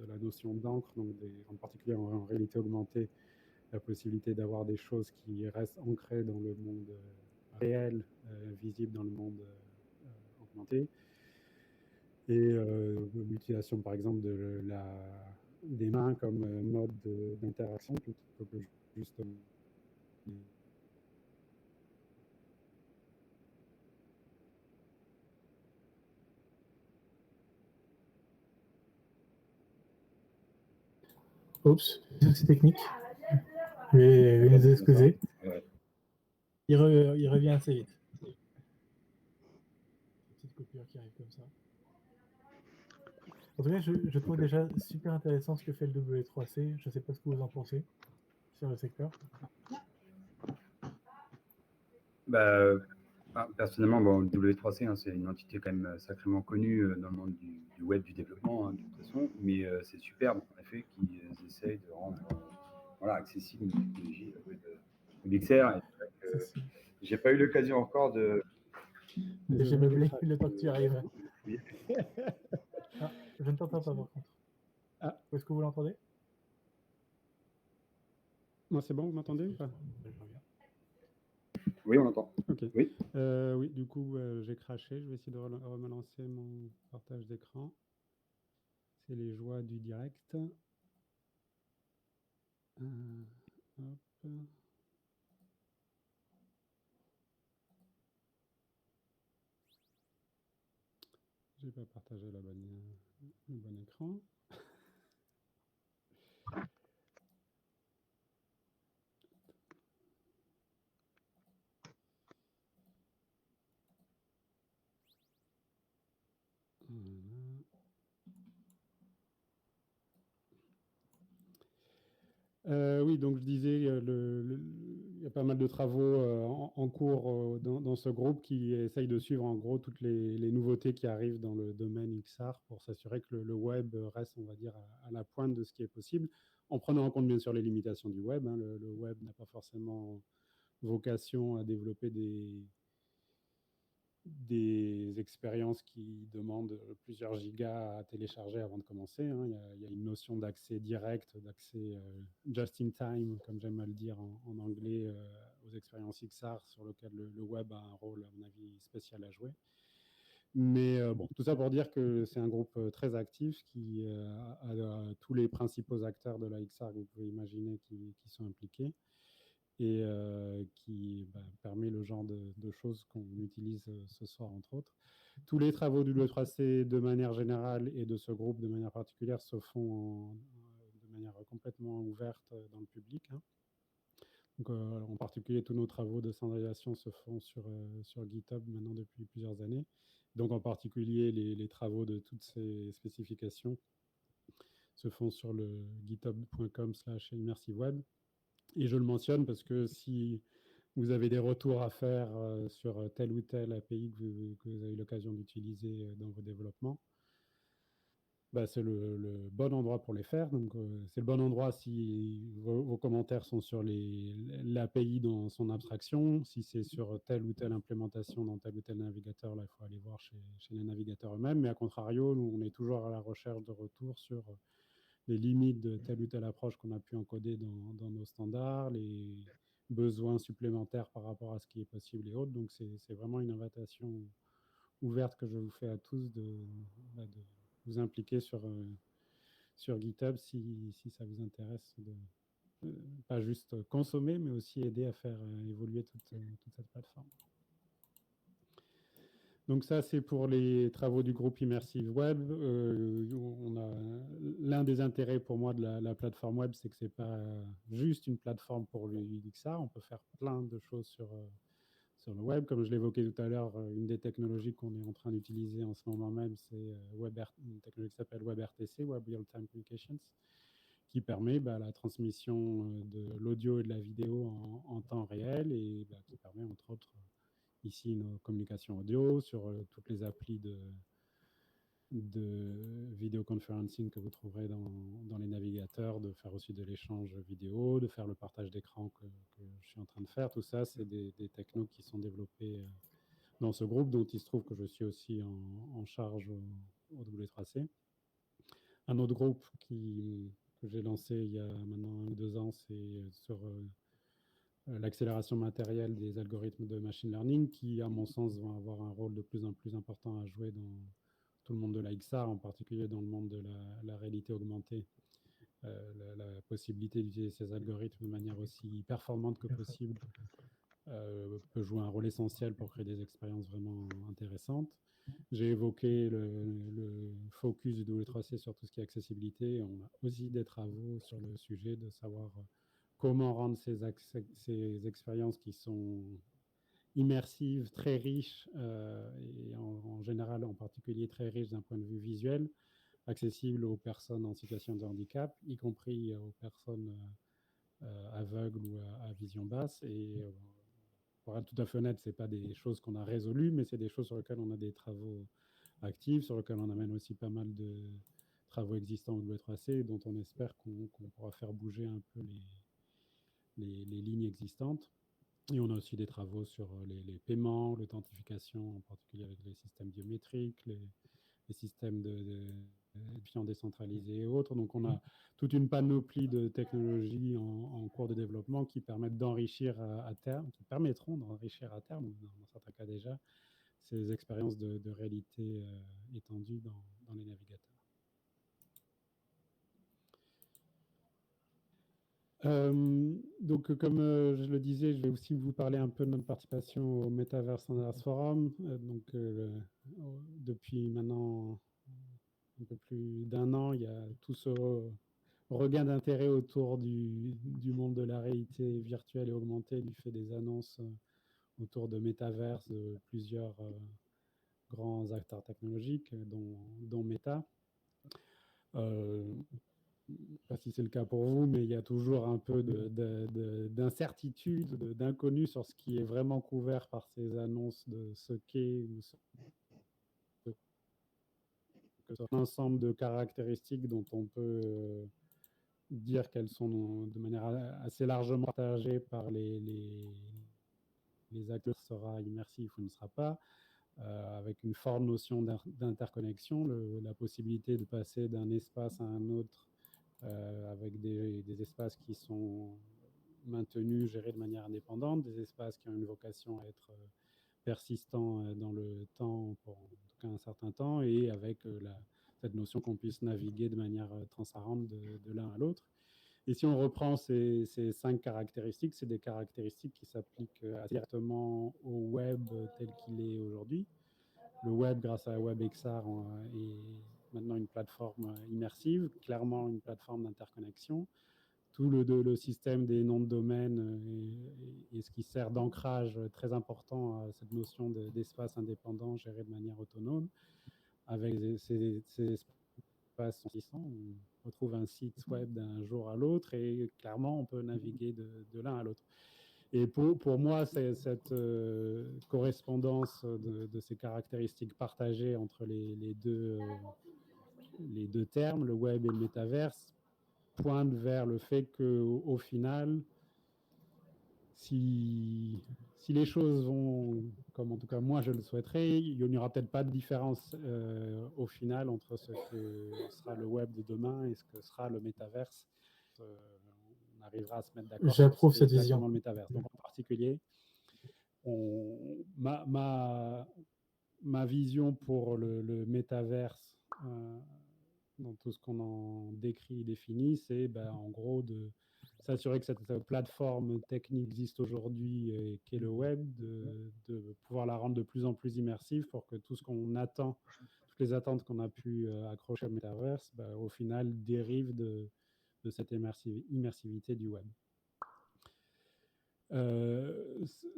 S2: la notion d'encre, donc en particulier en réalité augmentée, la possibilité d'avoir des choses qui restent ancrées dans le monde réel, visibles dans le monde augmenté. Et l'utilisation, par exemple, de des mains comme mode d'interaction plutôt que juste
S7: Oups, c'est technique. Je vais nous excuser.
S6: Ouais.
S7: Il revient assez vite. Petite coupure qui arrive comme ça. En tout cas, je trouve déjà super intéressant ce que fait le W3C. Je ne sais pas ce que vous en pensez sur le secteur.
S6: Bah, personnellement, bon, le W3C, hein, c'est une entité quand même sacrément connue dans le monde du web, du développement, hein, de toute façon, mais c'est superbe en effet qu'ils essayent de rendre voilà, accessible une technologie de XR. J'ai pas eu l'occasion encore de.
S7: J'ai meublé le temps que tu arrives. Ah, je ne t'entends pas par contre.
S2: Ah.
S7: Est-ce que vous l'entendez?
S2: Moi, c'est bon, vous m'entendez ou pas?
S6: Oui, on l'entend.
S2: Ok.
S6: Oui.
S2: Oui, du coup, j'ai craché. Je vais essayer de relancer mon partage d'écran. C'est les joies du direct. Hop. J'ai pas partagé le bon écran. Oui, donc je disais, il y a pas mal de travaux en cours dans ce groupe qui essayent de suivre en gros toutes les nouveautés qui arrivent dans le domaine XR pour s'assurer que le web reste, on va dire, à la pointe de ce qui est possible, en prenant en compte bien sûr les limitations du web. Hein. Le web n'a pas forcément vocation à développer des expériences qui demandent plusieurs gigas à télécharger avant de commencer. Hein. Il y a une notion d'accès direct, d'accès just in time, comme j'aime à le dire en anglais, aux expériences XR sur lesquelles le web a un rôle, à mon avis, spécial à jouer. Mais bon, tout ça pour dire que c'est un groupe très actif qui a tous les principaux acteurs de la XR que vous pouvez imaginer qui sont impliqués et qui permet le genre de choses qu'on utilise ce soir, entre autres. Tous les travaux du W3C de manière générale et de ce groupe de manière particulière se font de manière complètement ouverte dans le public. Hein. Donc, en particulier, tous nos travaux de standardisation se font sur GitHub maintenant depuis plusieurs années. Donc, en particulier, les travaux de toutes ces spécifications se font sur le github.com/immersiveweb. Et je le mentionne parce que si vous avez des retours à faire sur telle ou telle API que vous avez eu l'occasion d'utiliser dans vos développements, c'est le bon endroit pour les faire. Donc, c'est le bon endroit si vos commentaires sont sur l'API dans son abstraction. Si c'est sur telle ou telle implémentation dans tel ou tel navigateur, là, il faut aller voir chez les navigateurs eux-mêmes. Mais à contrario, nous, on est toujours à la recherche de retours sur les limites de telle ou telle approche qu'on a pu encoder dans nos standards, les besoins supplémentaires par rapport à ce qui est possible et autres. Donc, c'est vraiment une invitation ouverte que je vous fais à tous de vous impliquer sur GitHub si ça vous intéresse de pas juste consommer, mais aussi aider à faire évoluer toute cette plateforme. Donc ça, c'est pour les travaux du groupe Immersive Web. L'un des intérêts pour moi de la plateforme web, c'est que c'est pas juste une plateforme pour le XR. On peut faire plein de choses sur le web. Comme je l'évoquais tout à l'heure, une des technologies qu'on est en train d'utiliser en ce moment même, c'est une technologie qui s'appelle WebRTC, Web Real Time Communications, qui permet la transmission de l'audio et de la vidéo en temps réel et qui permet entre autres ici nos communications audio sur toutes les applis de vidéoconferencing que vous trouverez dans les navigateurs, de faire aussi de l'échange vidéo, de faire le partage d'écran que je suis en train de faire. Tout ça, c'est des technos qui sont développés dans ce groupe, dont il se trouve que je suis aussi en charge au W3C. Un autre groupe que j'ai lancé il y a maintenant 1 ou 2 ans, c'est sur l'accélération matérielle des algorithmes de machine learning qui, à mon sens, vont avoir un rôle de plus en plus important à jouer dans tout le monde de la XR, en particulier dans le monde de la réalité augmentée la possibilité d'utiliser ces algorithmes de manière aussi performante que possible peut jouer un rôle essentiel pour créer des expériences vraiment intéressantes. J'ai évoqué le focus du W3C sur tout ce qui est accessibilité. On a aussi des travaux sur le sujet de savoir comment rendre ces expériences qui sont immersives, très riches, et en général, en particulier très riches d'un point de vue visuel, accessibles aux personnes en situation de handicap, y compris aux personnes aveugles ou à vision basse. Et pour être tout à fait honnête, ce n'est pas des choses qu'on a résolues, mais c'est des choses sur lesquelles on a des travaux actifs, sur lesquels on amène aussi pas mal de travaux existants au W3C, dont on espère qu'on pourra faire bouger un peu les lignes existantes. Et on a aussi des travaux sur les paiements, l'authentification, en particulier avec les systèmes biométriques, les systèmes de paiement décentralisés et autres. Donc on a toute une panoplie de technologies en cours de développement qui permettent d'enrichir à terme, qui permettront d'enrichir à terme, dans certains cas déjà, ces expériences de réalité étendue dans les navigateurs. Donc, comme je le disais, je vais aussi vous parler un peu de notre participation au Metaverse Standards Forum. Depuis maintenant un peu plus d'1 an, il y a tout ce regain d'intérêt autour du monde de la réalité virtuelle et augmentée du fait des annonces autour de Metaverse, de plusieurs grands acteurs technologiques, dont Meta. Je ne sais pas si c'est le cas pour vous, mais il y a toujours un peu d'incertitude, d'inconnu sur ce qui est vraiment couvert par ces annonces de ce qu'est ou un ensemble de caractéristiques dont on peut dire qu'elles sont de manière assez largement partagées par les acteurs, sera immersif ou ne sera pas, avec une forte notion d'interconnexion, la possibilité de passer d'un espace à un autre, avec des espaces qui sont maintenus, gérés de manière indépendante, des espaces qui ont une vocation à être persistants dans le temps, pour en tout cas un certain temps, et avec cette notion qu'on puisse naviguer de manière transparente de l'un à l'autre. Et si on reprend ces 5 caractéristiques, c'est des caractéristiques qui s'appliquent directement au web tel qu'il est aujourd'hui. Le web, grâce à WebXR, est maintenant une plateforme immersive, clairement une plateforme d'interconnexion. Tout le système des noms de domaine et ce qui sert d'ancrage très important à cette notion d'espace indépendant géré de manière autonome, avec ces espaces consistants. On retrouve un site web d'un jour à l'autre et clairement, on peut naviguer de l'un à l'autre. Et pour moi, c'est cette correspondance de ces caractéristiques partagées entre les deux termes, le web et le métaverse, pointe vers le fait qu'au final, si les choses vont, comme en tout cas moi je le souhaiterais, il n'y aura peut-être pas de différence au final entre ce que sera le web de demain et ce que sera le métaverse. On arrivera à se mettre d'accord.
S7: J'approuve cette vision.
S2: Le métaverse. Donc en particulier, ma vision pour le métaverse, dans tout ce qu'on en décrit et définit, c'est en gros de s'assurer que cette plateforme technique existe aujourd'hui et qu'est le web, de pouvoir la rendre de plus en plus immersive pour que tout ce qu'on attend, toutes les attentes qu'on a pu accrocher au métaverse, au final dérivent de cette immersivité du web.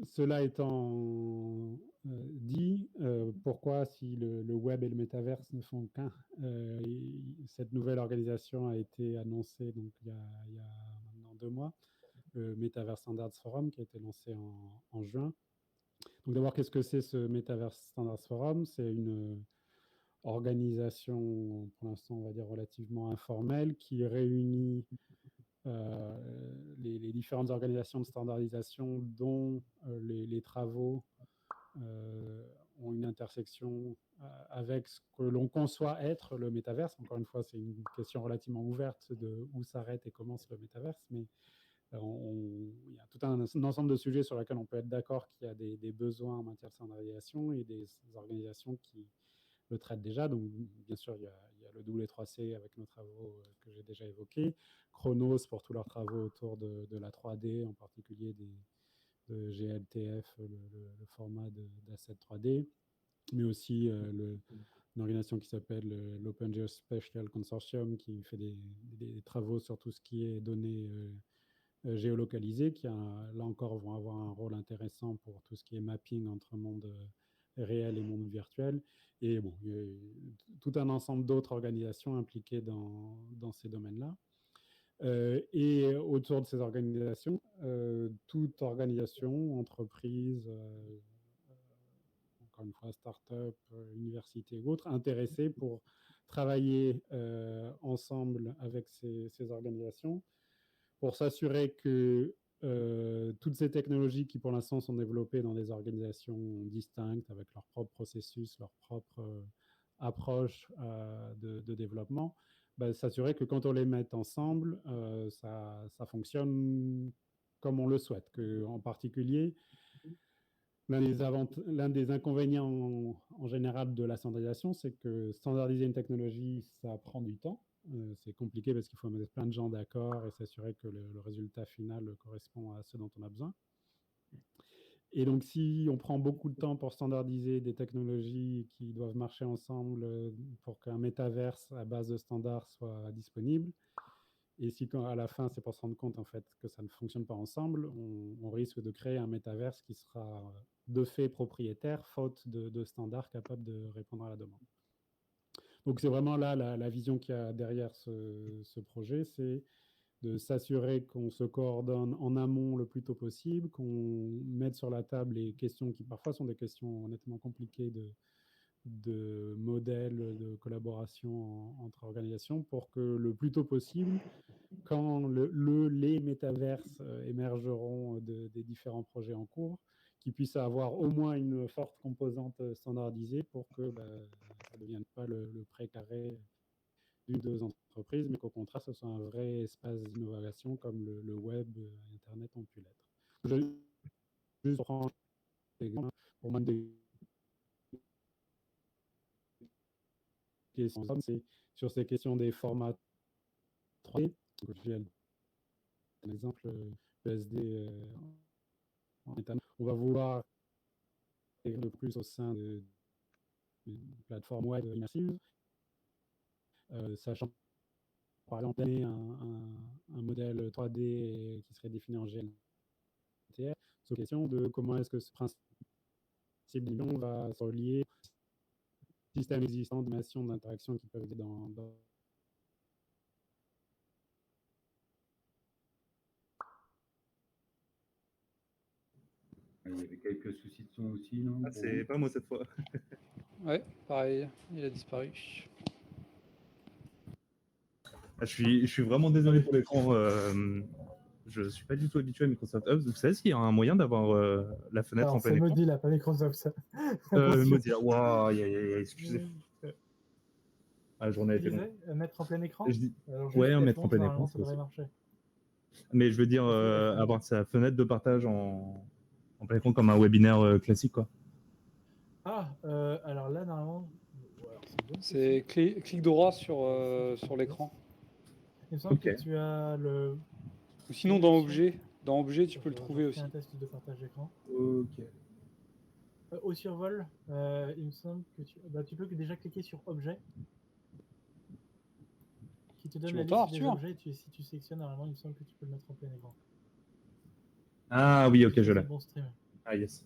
S2: Cela étant dit, pourquoi si le web et le métaverse ne font qu'un, cette nouvelle organisation a été annoncée donc, il y a maintenant 2 mois, le Metaverse Standards Forum qui a été lancé en juin. Donc d'abord, qu'est-ce que c'est ce Metaverse Standards Forum? C'est une organisation, pour l'instant on va dire relativement informelle, qui réunit les différentes organisations de standardisation dont les travaux ont une intersection avec ce que l'on conçoit être le métaverse. Encore une fois, c'est une question relativement ouverte de où s'arrête et commence le métaverse, mais il y a tout un ensemble de sujets sur lesquels on peut être d'accord qu'il y a des besoins en matière de standardisation et des organisations qui le traite déjà. Donc, bien sûr, il y a le W3C avec nos travaux que j'ai déjà évoqués, Chronos pour tous leurs travaux autour de la 3D, en particulier de GLTF, le format d'asset 3D, mais aussi une organisation qui s'appelle l'Open Geospatial Consortium, qui fait des travaux sur tout ce qui est données géolocalisées, qui là encore vont avoir un rôle intéressant pour tout ce qui est mapping entre monde réel et monde virtuel. Et bon, il y a tout un ensemble d'autres organisations impliquées dans ces domaines-là. Et autour de ces organisations, toute organisation, entreprise, encore une fois, start-up, université ou autre, intéressée pour travailler ensemble avec ces organisations pour s'assurer que toutes ces technologies qui pour l'instant sont développées dans des organisations distinctes avec leur propre processus, leur propre approche de développement, s'assurer que quand on les met ensemble, ça fonctionne comme on le souhaite. En particulier, l'un des inconvénients en général de la standardisation, c'est que standardiser une technologie, ça prend du temps. C'est compliqué parce qu'il faut mettre plein de gens d'accord et s'assurer que le résultat final correspond à ce dont on a besoin. Et donc, si on prend beaucoup de temps pour standardiser des technologies qui doivent marcher ensemble pour qu'un métaverse à base de standards soit disponible, et si à la fin, c'est pour se rendre compte en fait, que ça ne fonctionne pas ensemble, on risque de créer un métaverse qui sera de fait propriétaire, faute de standards capables de répondre à la demande. Donc, c'est vraiment là la vision qu'il y a derrière ce projet, c'est de s'assurer qu'on se coordonne en amont le plus tôt possible, qu'on mette sur la table les questions qui parfois sont des questions honnêtement compliquées de modèles de collaboration entre organisations pour que le plus tôt possible, quand les métaverses émergeront des différents projets en cours, qu'ils puissent avoir au moins une forte composante standardisée pour que ça ne devienne pas le précaré d'une deux entreprises, mais qu'au contraire, ce soit un vrai espace d'innovation comme le web et Internet ont pu l'être. Je vais juste prendre l'exemple pour moi des questions, c'est sur ces questions des formats 3D. Donc, je vais un exemple PSD en Internet. On va vouloir de plus au sein d'une plateforme web immersive, sachant par exemple un modèle 3D qui serait défini en GLTF, c'est une question de comment est-ce que ce principe d'union va se relier au système existant d'interaction qui peuvent être dans
S6: Il y avait quelques soucis de son aussi, non?
S8: Ah, c'est pas moi cette fois.
S4: Ouais, pareil, il a disparu.
S8: Ah, je suis vraiment désolé pour l'écran. Je suis pas du tout habitué à Microsoft Hubs. Vous savez s'il y a un moyen d'avoir la fenêtre en plein écran?
S7: C'est Modi là, pas Microsoft. Ça.
S8: Modi là, waouh, excusez. La journée a été longue.
S7: Mettre en plein écran.
S8: Je dis, ouais, mettre en plein écran,
S7: ça devrait marcher.
S8: Mais je veux dire, avoir sa fenêtre de partage en plein écran comme un webinaire classique, quoi.
S7: Ah, alors là, normalement.
S4: C'est clic droit sur l'écran.
S7: Il me semble que tu as le.
S4: Ou sinon, dans objet, tu peux le trouver aussi.
S7: Un test de partage d'écran.
S8: Ok.
S7: Au survol, il me semble que tu peux déjà cliquer sur objet. Qui te donne la liste des objets. Si tu sélectionnes, normalement, il me semble que tu peux le mettre en plein écran.
S8: Ah oui, ok, je l'ai.
S7: Bon stream.
S8: Ah yes.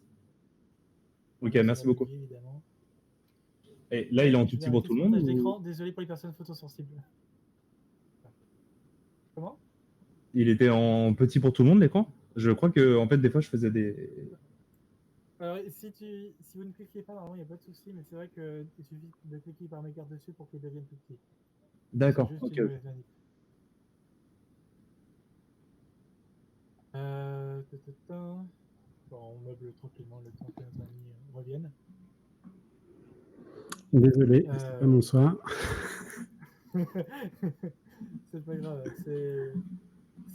S8: Ok, merci beaucoup. Évidemment. Et là, il est en tout petit pour tout le monde ou...
S7: Désolé pour les personnes photosensibles. Comment?
S8: Il était en petit pour tout le monde, l'écran? Je crois que, en fait, des fois, je faisais des...
S7: Alors, si vous ne cliquez pas, normalement, il n'y a pas de souci, mais c'est vrai qu'il suffit de cliquer par mégarde dessus pour qu'il devienne plus petit.
S8: D'accord, ok.
S7: Bon, on meuble tranquillement le temps que nos amis reviennent.
S2: Désolé, c'est pas mon soir.
S7: C'est pas grave,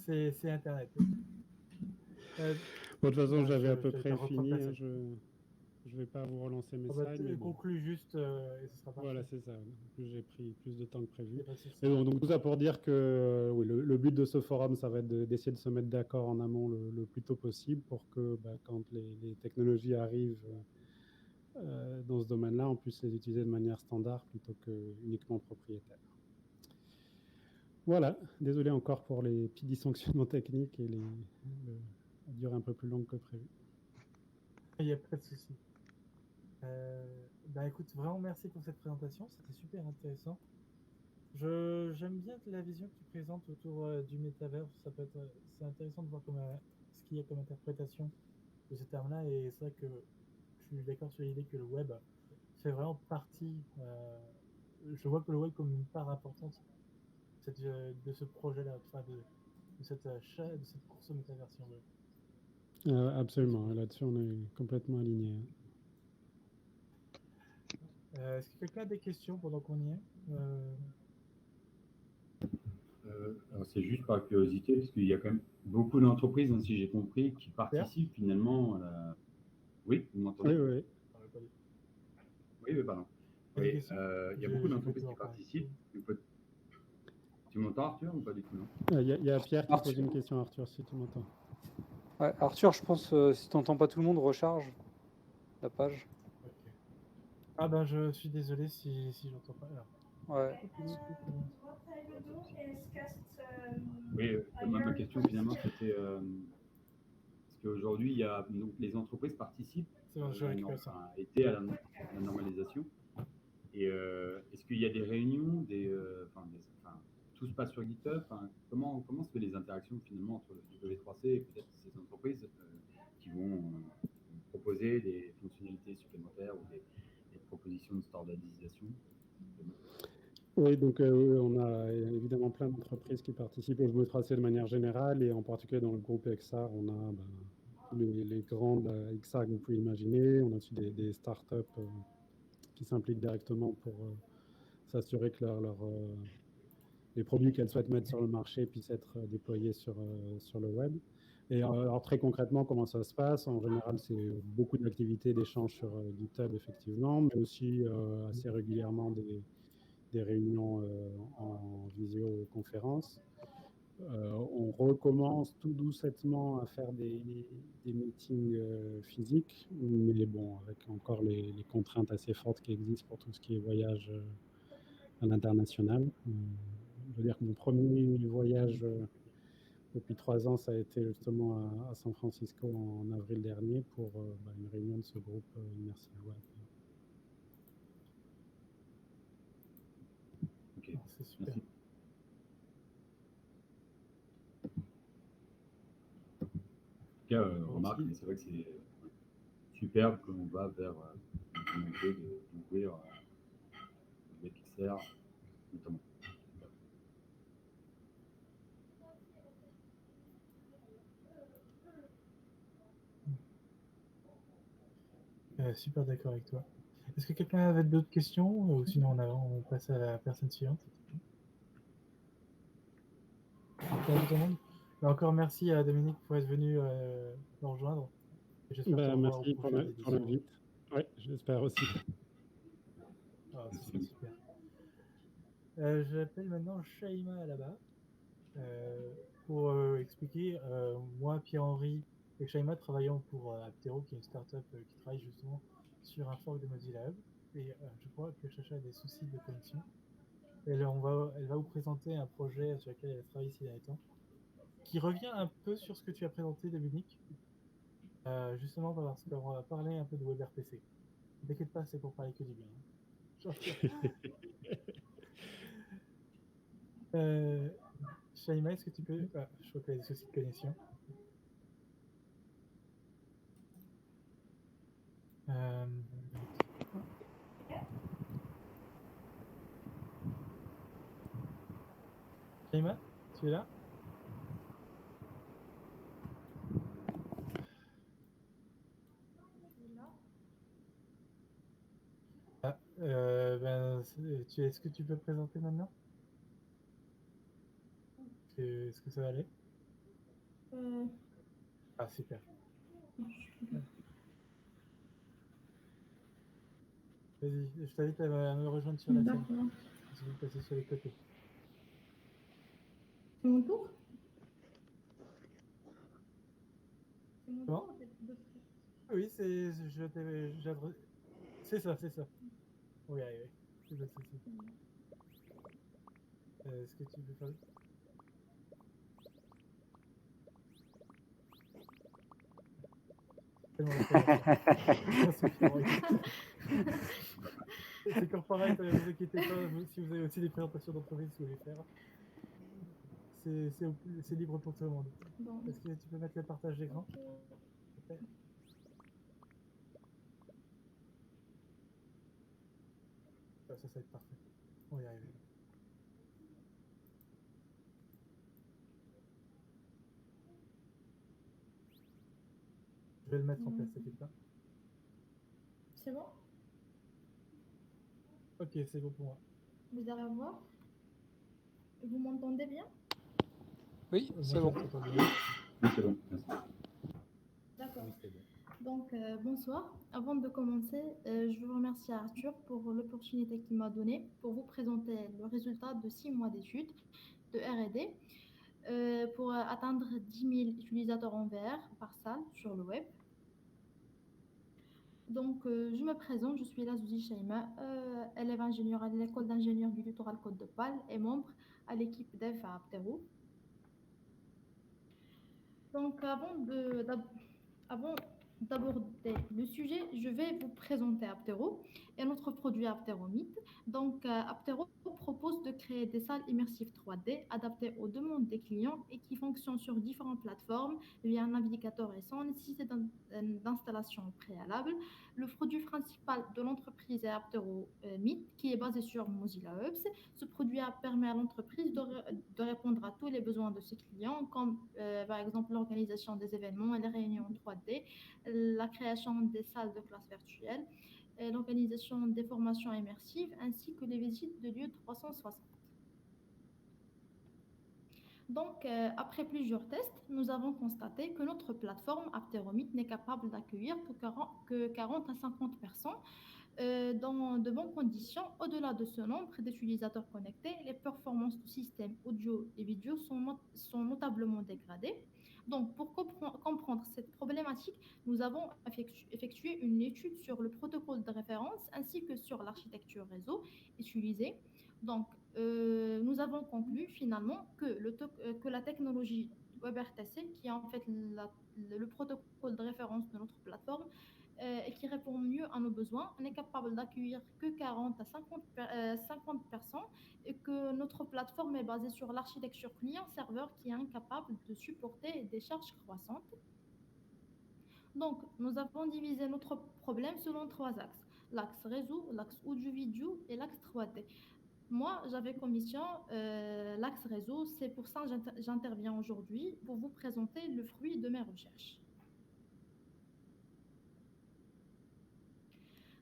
S7: c'est Internet.
S2: Bon, de toute façon, j'avais à peu près fini. Je je vais pas vous relancer mes
S7: Ah bah,
S2: slides,
S7: tu
S2: mais bon.
S7: conclus juste et ce sera parfait.
S2: Voilà, c'est ça. En plus, j'ai pris plus de temps que prévu.
S7: Y a pas de souci.
S2: Mais bon, donc tout ça pour dire que oui, le but de ce forum, ça va être d'essayer de se mettre d'accord en amont le plus tôt possible pour que quand les technologies arrivent dans ce domaine-là, on puisse les utiliser de manière standard plutôt que uniquement propriétaire. Voilà, désolé encore pour les petits dysfonctionnements techniques et la durée un peu plus longue que prévu.
S7: Il n'y a pas de souci. Bah écoute, vraiment merci pour cette présentation, c'était super intéressant. J'aime bien la vision que tu présentes autour du métavers. C'est intéressant de voir ce qu'il y a comme interprétation de ce terme-là, et c'est vrai que je suis d'accord sur l'idée que le web fait vraiment partie. Je vois que le web comme une part importante de ce projet-là, enfin de cette course au métavers, si on veut.
S2: Absolument, là-dessus on est complètement alignés.
S7: Est-ce que quelqu'un a des questions pendant qu'on y est?
S6: Alors c'est juste par curiosité, parce qu'il y a quand même beaucoup d'entreprises, hein, si j'ai compris, qui participent finalement à la... Oui, vous m'entendez?
S2: Oui.
S6: Oui, pardon. Oui, il y a beaucoup d'entreprises qui participent. Tu m'entends, Arthur, ou pas du tout, non?
S2: Il y a Pierre qui pose une question, Arthur, si tu m'entends.
S4: Ouais, Arthur, je pense, si tu n'entends pas tout le monde, recharge la page.
S7: Okay. Ah ben, je suis désolé si j'entends pas. Alors.
S4: Ouais.
S6: Oui, ma question finalement c'était parce qu'aujourd'hui il y a donc les entreprises participent étaient à la normalisation et est-ce qu'il y a des réunions, tout se passe sur GitHub, comment se fait les interactions finalement entre le W3C et peut-être ces entreprises qui vont proposer des fonctionnalités supplémentaires ou des propositions de standardisation?
S2: Oui, donc on a évidemment plein d'entreprises qui participent au W3C de manière générale, et en particulier dans le groupe XR, on a tous les grandes XR que vous pouvez imaginer. On a aussi des startups qui s'impliquent directement pour s'assurer que les produits qu'elles souhaitent mettre sur le marché puissent être déployés sur le web. Et alors très concrètement, comment ça se passe? En général, c'est beaucoup d'activités d'échange sur GitHub, effectivement, mais aussi assez régulièrement des réunions en visioconférence. On recommence tout doucettement à faire des meetings physiques, mais bon, avec encore les contraintes assez fortes qui existent pour tout ce qui est voyage à l'international. Je veux dire que mon premier voyage depuis 3 ans, ça a été justement à San Francisco en avril dernier pour une réunion de ce groupe Inertial Web.
S7: Ok, c'est super.
S6: Merci. En tout cas, remarque, mais c'est vrai que c'est superbe que l'on va vers une volonté d'ouvrir le XR notamment.
S7: Super d'accord avec toi. Est-ce que quelqu'un avait d'autres questions, ou sinon on passe à la personne suivante? Encore merci à Dominique pour être venu nous rejoindre.
S2: Merci pour l'invite. Oui, j'espère aussi.
S7: Ah, c'est super. J'appelle maintenant Shaima là-bas pour expliquer. Moi, Pierre-Henri et Shaima travaillons pour Aptero, qui est une startup qui travaille justement sur un fork de Mozilla Hub. Et je crois que Chacha a des soucis de connexion. Elle va vous présenter un projet sur lequel elle a travaillé ces derniers temps, qui revient un peu sur ce que tu as présenté, Dominique. Justement parce qu'on va parler un peu de WebRTC. Ne t'inquiète pas, c'est pour parler que du bien. Shaima, est-ce que tu peux... je crois qu'elle a des soucis de connexion. Shaima, tu es là? Est-ce que tu peux présenter maintenant? Est-ce que ça va aller? Ah, super. Vas-y, je t'invite à me rejoindre sur la scène.
S5: D'accord.
S7: Je vais passer sur les côtés.
S5: C'est mon tour? C'est mon
S7: Comment?
S5: tour
S7: Oui, c'est ça, c'est ça. Oui, oui, c'est pas de souci. Est-ce que tu veux faire... Tellement la c'est corporate, ne vous inquiétez pas, si vous avez aussi des présentations d'entreprise que vous voulez faire. C'est libre pour tout le monde.
S5: Bon.
S7: Est-ce que tu peux mettre le partage d'écran?
S5: Ok.
S7: Ça va être parfait. On va y arriver. Je vais le mettre en place, t'inquiète pas.
S5: C'est bon?
S7: Ok, c'est bon pour moi.
S5: Vous allez voir. Vous m'entendez bien?
S4: Oui,
S7: Moi,
S4: c'est
S7: je
S4: bon.
S7: t'entends bien.
S6: Oui, c'est bon. Merci.
S5: D'accord.
S7: Oui, c'est bon.
S5: Donc, bonsoir. Avant de commencer, je veux remercier Arthur pour l'opportunité qu'il m'a donnée pour vous présenter le résultat de 6 mois d'études de R&D pour atteindre 10 000 utilisateurs en VR par salle sur le web. Donc, je me présente, je suis Lazouzi Shaima, élève ingénieur à l'école d'ingénieurs du littoral Côte d'Opale et membre à l'équipe dev à Aptero. Donc, avant d'aborder le sujet, je vais vous présenter Aptero et notre produit Aptero Meet. Donc, Aptero propose de créer des salles immersives 3D adaptées aux demandes des clients et qui fonctionnent sur différentes plateformes via un navigateur et sans nécessité d'installation préalable. Le produit principal de l'entreprise est Aptero Meet, qui est basé sur Mozilla Hubs. Ce produit permet à l'entreprise de répondre à tous les besoins de ses clients, comme par exemple l'organisation des événements et les réunions 3D, la création des salles de classe virtuelles, et l'organisation des formations immersives, ainsi que les visites de lieux 360. Donc, après plusieurs tests, nous avons constaté que notre plateforme Apteromit n'est capable d'accueillir que 40 à 50 personnes dans de bonnes conditions. Au-delà de ce nombre d'utilisateurs connectés, les performances du système audio et vidéo sont notablement dégradées. Donc, pour comprendre cette problématique, nous avons effectué une étude sur le protocole de référence ainsi que sur l'architecture réseau utilisée. Donc, nous avons conclu finalement que la technologie WebRTC, qui est en fait le protocole de référence de notre plateforme, et qui répond mieux à nos besoins. On est capable d'accueillir que 40 à 50 personnes et que notre plateforme est basée sur l'architecture client-serveur qui est incapable de supporter des charges croissantes. Donc, nous avons divisé notre problème selon 3 axes. L'axe réseau, l'axe audio-vidéo et l'axe 3D. Moi, j'avais comme mission l'axe réseau. C'est pour ça que j'interviens aujourd'hui pour vous présenter le fruit de mes recherches.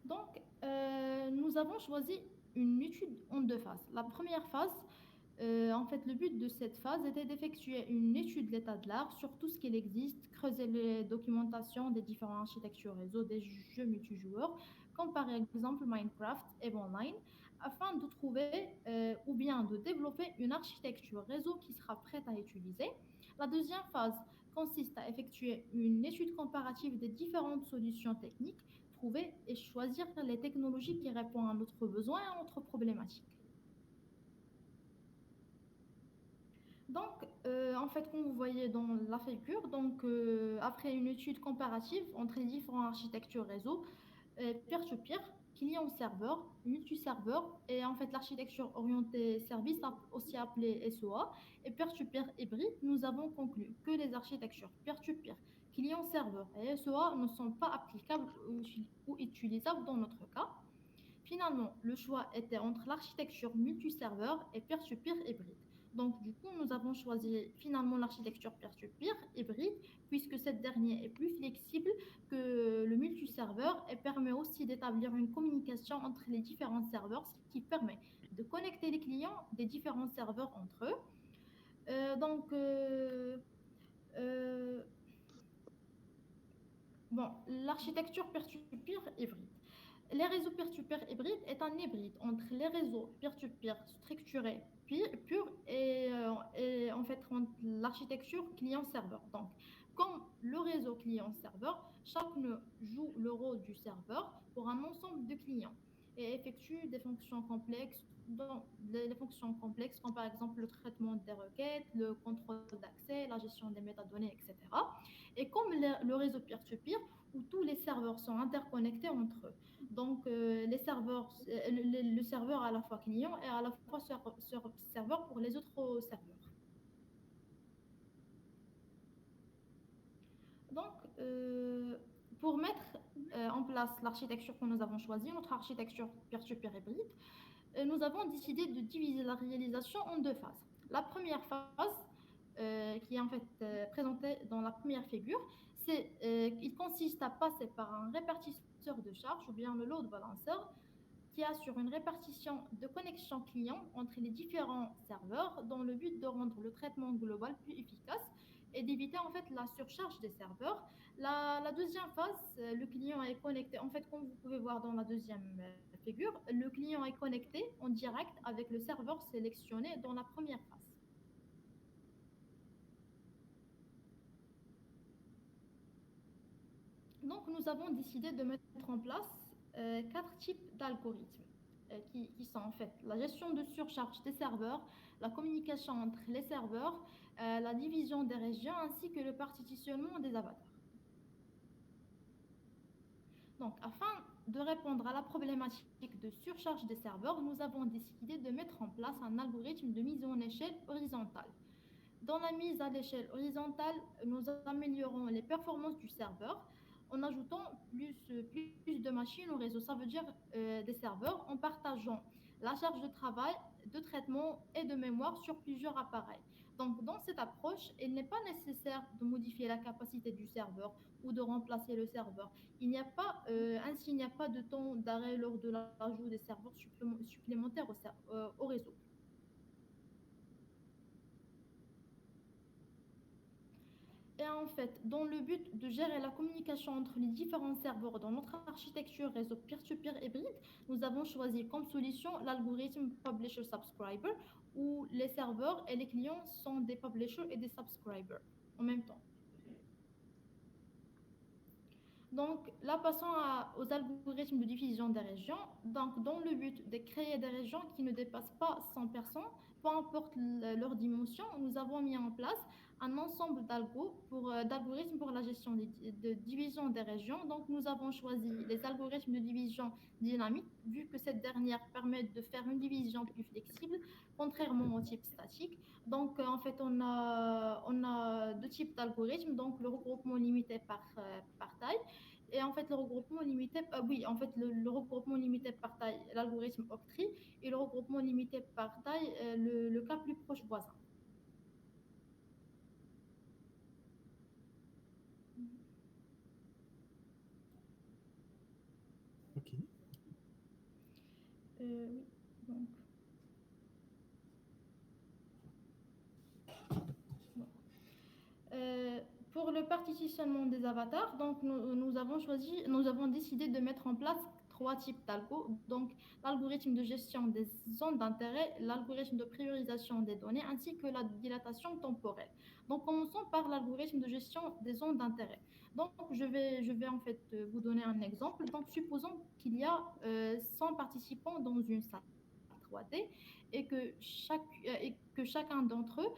S5: Donc, nous avons choisi une étude en 2 phases. La première phase, en fait, le but de cette phase était d'effectuer une étude de l'état de l'art sur tout ce qu'il existe, creuser les documentations des différentes architectures réseau des jeux multijoueurs, comme par exemple Minecraft et Online, afin de trouver ou bien de développer une architecture réseau qui sera prête à utiliser. La deuxième phase consiste à effectuer une étude comparative des différentes solutions techniques trouver et choisir les technologies qui répondent à notre besoin et à notre problématique. Donc, en fait, comme vous voyez dans la figure, donc, après une étude comparative entre les différentes architectures réseau, peer-to-peer, client-serveur, multi-serveur, et en fait l'architecture orientée service, aussi appelée SOA, et peer-to-peer hybride, nous avons conclu que les architectures peer-to-peer, client-serveur et SOA ne sont pas applicables ou utilisables dans notre cas. Finalement, le choix était entre l'architecture multi-serveur et peer-to-peer hybride. Donc, du coup, nous avons choisi finalement l'architecture peer-to-peer hybride, puisque cette dernière est plus flexible que le multi-serveur et permet aussi d'établir une communication entre les différents serveurs, ce qui permet de connecter les clients des différents serveurs entre eux. Bon, l'architecture peer-to-peer hybride. les réseaux peer-to-peer hybrides est un hybride entre les réseaux peer-to-peer structurés purs et en fait entre l'architecture client-serveur. Donc, comme le réseau client-serveur, chaque nœud joue le rôle du serveur pour un ensemble de clients et effectue des fonctions complexes, dont les fonctions complexes comme par exemple le traitement des requêtes, le contrôle d'accès, la gestion des métadonnées, etc. Et comme le réseau peer-to-peer, où tous les serveurs sont interconnectés entre eux. Donc, les serveurs, le serveur à la fois client et à la fois serveur pour les autres serveurs. Donc, pour mettre en place l'architecture que nous avons choisie, notre architecture peer-to-peer hybride, nous avons décidé de diviser la réalisation en deux phases. La première phase, qui est en fait présentée dans la première figure, il consiste à passer par un répartisseur de charge ou bien le load balancer qui assure une répartition de connexion client entre les différents serveurs dans le but de rendre le traitement global plus efficace et d'éviter en fait la surcharge des serveurs. La deuxième phase, le client est connecté, en fait comme vous pouvez voir dans la deuxième figure, le client est connecté en direct avec le serveur sélectionné dans la première phase. Donc nous avons décidé de mettre en place 4 types d'algorithmes qui sont en fait la gestion de surcharge des serveurs, la communication entre les serveurs, la division des régions ainsi que le partitionnement des avatars. Donc, afin de répondre à la problématique de surcharge des serveurs, nous avons décidé de mettre en place un algorithme de mise en échelle horizontale. Dans la mise à l'échelle horizontale, nous améliorons les performances du serveur en ajoutant plus de machines au réseau. Ça veut dire des serveurs en partageant la charge de travail, de traitement et de mémoire sur plusieurs appareils. Donc, dans cette approche, il n'est pas nécessaire de modifier la capacité du serveur ou de remplacer le serveur. Ainsi, il n'y a pas de temps d'arrêt lors de l'ajout des serveurs supplémentaires au réseau. Et en fait, dans le but de gérer la communication entre les différents serveurs dans notre architecture réseau peer-to-peer hybride, nous avons choisi comme solution l'algorithme Publisher-Subscriber, où les serveurs et les clients sont des publishers et des subscribers en même temps. Donc, là, passons aux algorithmes de division des régions. Donc, dans le but de créer des régions qui ne dépassent pas 100 personnes, peu importe leur dimension, nous avons mis en place un ensemble d'algorithmes pour la gestion de division des régions. Donc, nous avons choisi les algorithmes de division dynamique, vu que cette dernière permet de faire une division plus flexible, contrairement au type statique. Donc, en fait, on a deux types d'algorithmes. Donc, le regroupement limité par taille. Et en fait, le regroupement limité, le regroupement limité par taille, l'algorithme Octree, et le regroupement limité par taille, le cas plus proche voisin.
S7: Ok.
S5: Oui, donc. Bon. Pour le partitionnement des avatars, donc nous avons décidé de mettre en place 3 types d'algo. Donc, l'algorithme de gestion des zones d'intérêt, l'algorithme de priorisation des données, ainsi que la dilatation temporelle. Donc, commençons par l'algorithme de gestion des zones d'intérêt. Donc, je vais en fait vous donner un exemple. Donc, supposons qu'il y a 100 participants dans une salle 3D et que chacun d'entre eux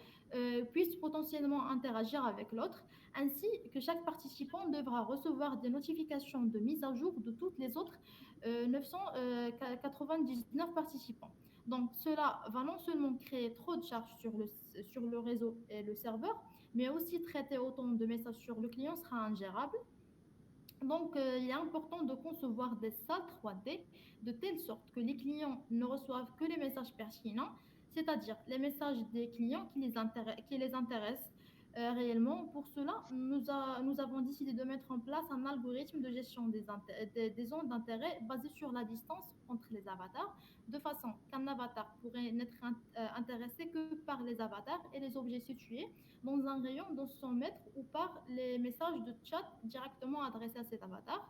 S5: puisse potentiellement interagir avec l'autre, ainsi que chaque participant devra recevoir des notifications de mise à jour de toutes les autres 999 participants. Donc cela va non seulement créer trop de charges sur le réseau et le serveur, mais aussi traiter autant de messages sur le client sera ingérable. Donc, il est important de concevoir des salles 3D de telle sorte que les clients ne reçoivent que les messages pertinents, c'est-à-dire les messages des clients qui les intéressent réellement. Pour cela, nous avons décidé de mettre en place un algorithme de gestion des zones d'intérêt basé sur la distance entre les avatars, de façon qu'un avatar pourrait n'être intéressé que par les avatars et les objets situés dans un rayon de 100 mètres ou par les messages de chat directement adressés à cet avatar.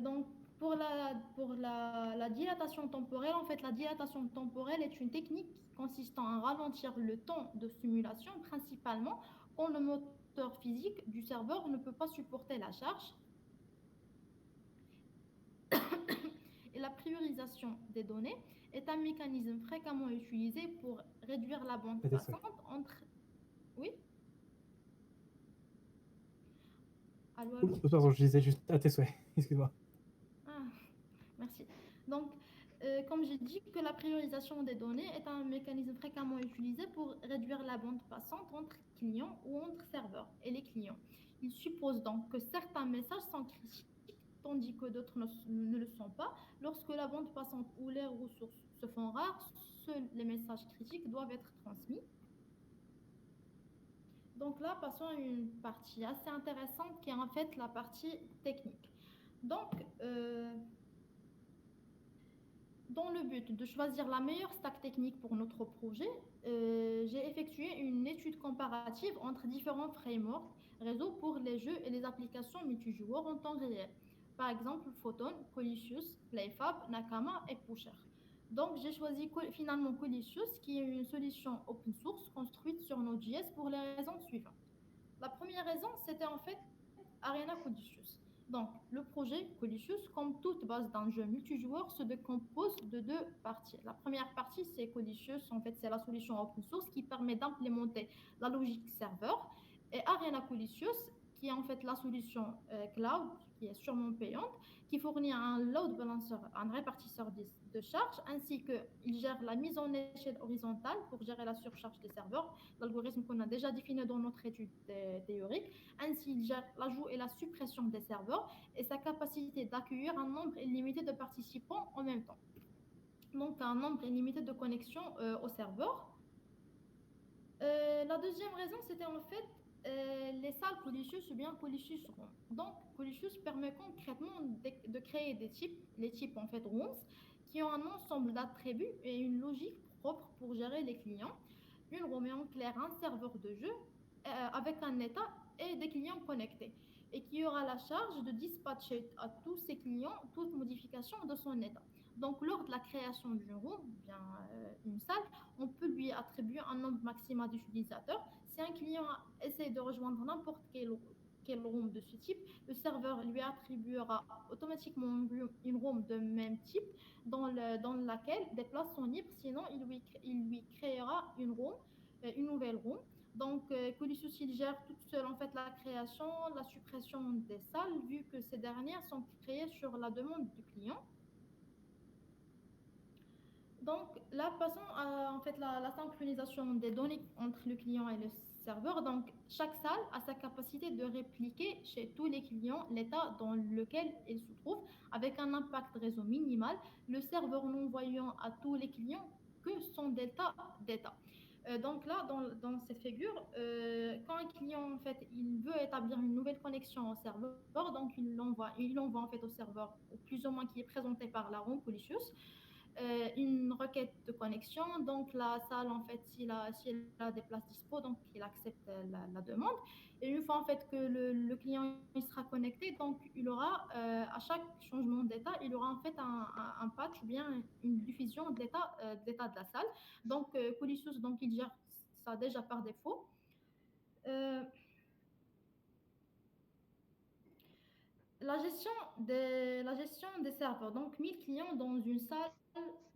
S5: Donc, la dilatation temporelle, en fait, la dilatation temporelle est une technique consistant à ralentir le temps de simulation, principalement quand le moteur physique du serveur ne peut pas supporter la charge. Et la priorisation des données est un mécanisme fréquemment utilisé pour réduire la bande
S7: Fais tes souhaits.
S5: passante entre... Oui? Allô, allô?
S7: Oups, pardon, je disais juste à tes souhaits. Excuse-moi.
S5: Ah, merci. Donc, comme j'ai dit, que la priorisation des données est un mécanisme fréquemment utilisé pour réduire la bande passante entre clients ou entre serveurs et les clients. Il suppose donc que certains messages sont critiques, tandis que d'autres ne le sont pas. Lorsque la bande passante ou les ressources se font rares, seuls les messages critiques doivent être transmis. Donc là, passons à une partie assez intéressante qui est en fait la partie technique. Donc, dans le but de choisir la meilleure stack technique pour notre projet, j'ai effectué une étude comparative entre différents frameworks réseau pour les jeux et les applications multijoueurs en temps réel. Par exemple, Photon, Colicious, Playfab, Nakama et Pusher. Donc, j'ai choisi finalement Colicious, qui est une solution open source construite sur Node.js pour les raisons suivantes. La première raison, c'était en fait Arena Colicious. Donc, le projet Colicious, comme toute base d'un jeu multijoueur, se décompose de deux parties. La première partie, c'est Colicious. En fait, c'est la solution open source qui permet d'implémenter la logique serveur. Et Arena Colicious, qui est en fait la solution cloud, qui est sûrement payante, qui fournit un load balancer, un répartisseur de charge, ainsi qu'il gère la mise en échelle horizontale pour gérer la surcharge des serveurs, l'algorithme qu'on a déjà défini dans notre étude théorique. Ainsi, il gère l'ajout et la suppression des serveurs et sa capacité d'accueillir un nombre illimité de participants en même temps. Donc, un nombre illimité de connexions au serveur. La deuxième raison, c'était en fait les salles Colicious ou bien Colicious Room. Donc, Colicious permet concrètement de créer des types, les types en fait rooms, qui ont un ensemble d'attributs et une logique propre pour gérer les clients. Une room est en clair un serveur de jeu avec un état et des clients connectés, et qui aura la charge de dispatcher à tous ses clients toute modification de son état. Donc, lors de la création d'une room, bien une salle, on peut lui attribuer un nombre maximal d'utilisateurs. Si un client essaie de rejoindre n'importe quel room de ce type, le serveur lui attribuera automatiquement une room de même type dans laquelle des places sont libres, sinon il lui créera une nouvelle room. Donc, Colicious, il gère toute seule en fait la création, la suppression des salles, vu que ces dernières sont créées sur la demande du client. Donc, là, passons à en fait, la synchronisation des données entre le client et le serveur. Donc, chaque salle a sa capacité de répliquer chez tous les clients l'état dans lequel il se trouve, avec un impact réseau minimal, le serveur n'envoyant à tous les clients que son delta d'état. Donc là, dans cette figure, quand un client en fait, il veut établir une nouvelle connexion au serveur, donc il l'envoie en fait au serveur, ou plus ou moins qui est présenté par la room Colicious, une requête de connexion. Donc la salle, en fait, si elle a des places dispo, donc il accepte la demande. Et une fois en fait que le client il sera connecté, donc il aura à chaque changement d'état, il aura en fait un patch ou bien une diffusion de l'état de la salle. Donc Colicious, donc il gère ça déjà par défaut. La gestion des serveurs. Donc 1000 clients dans une salle,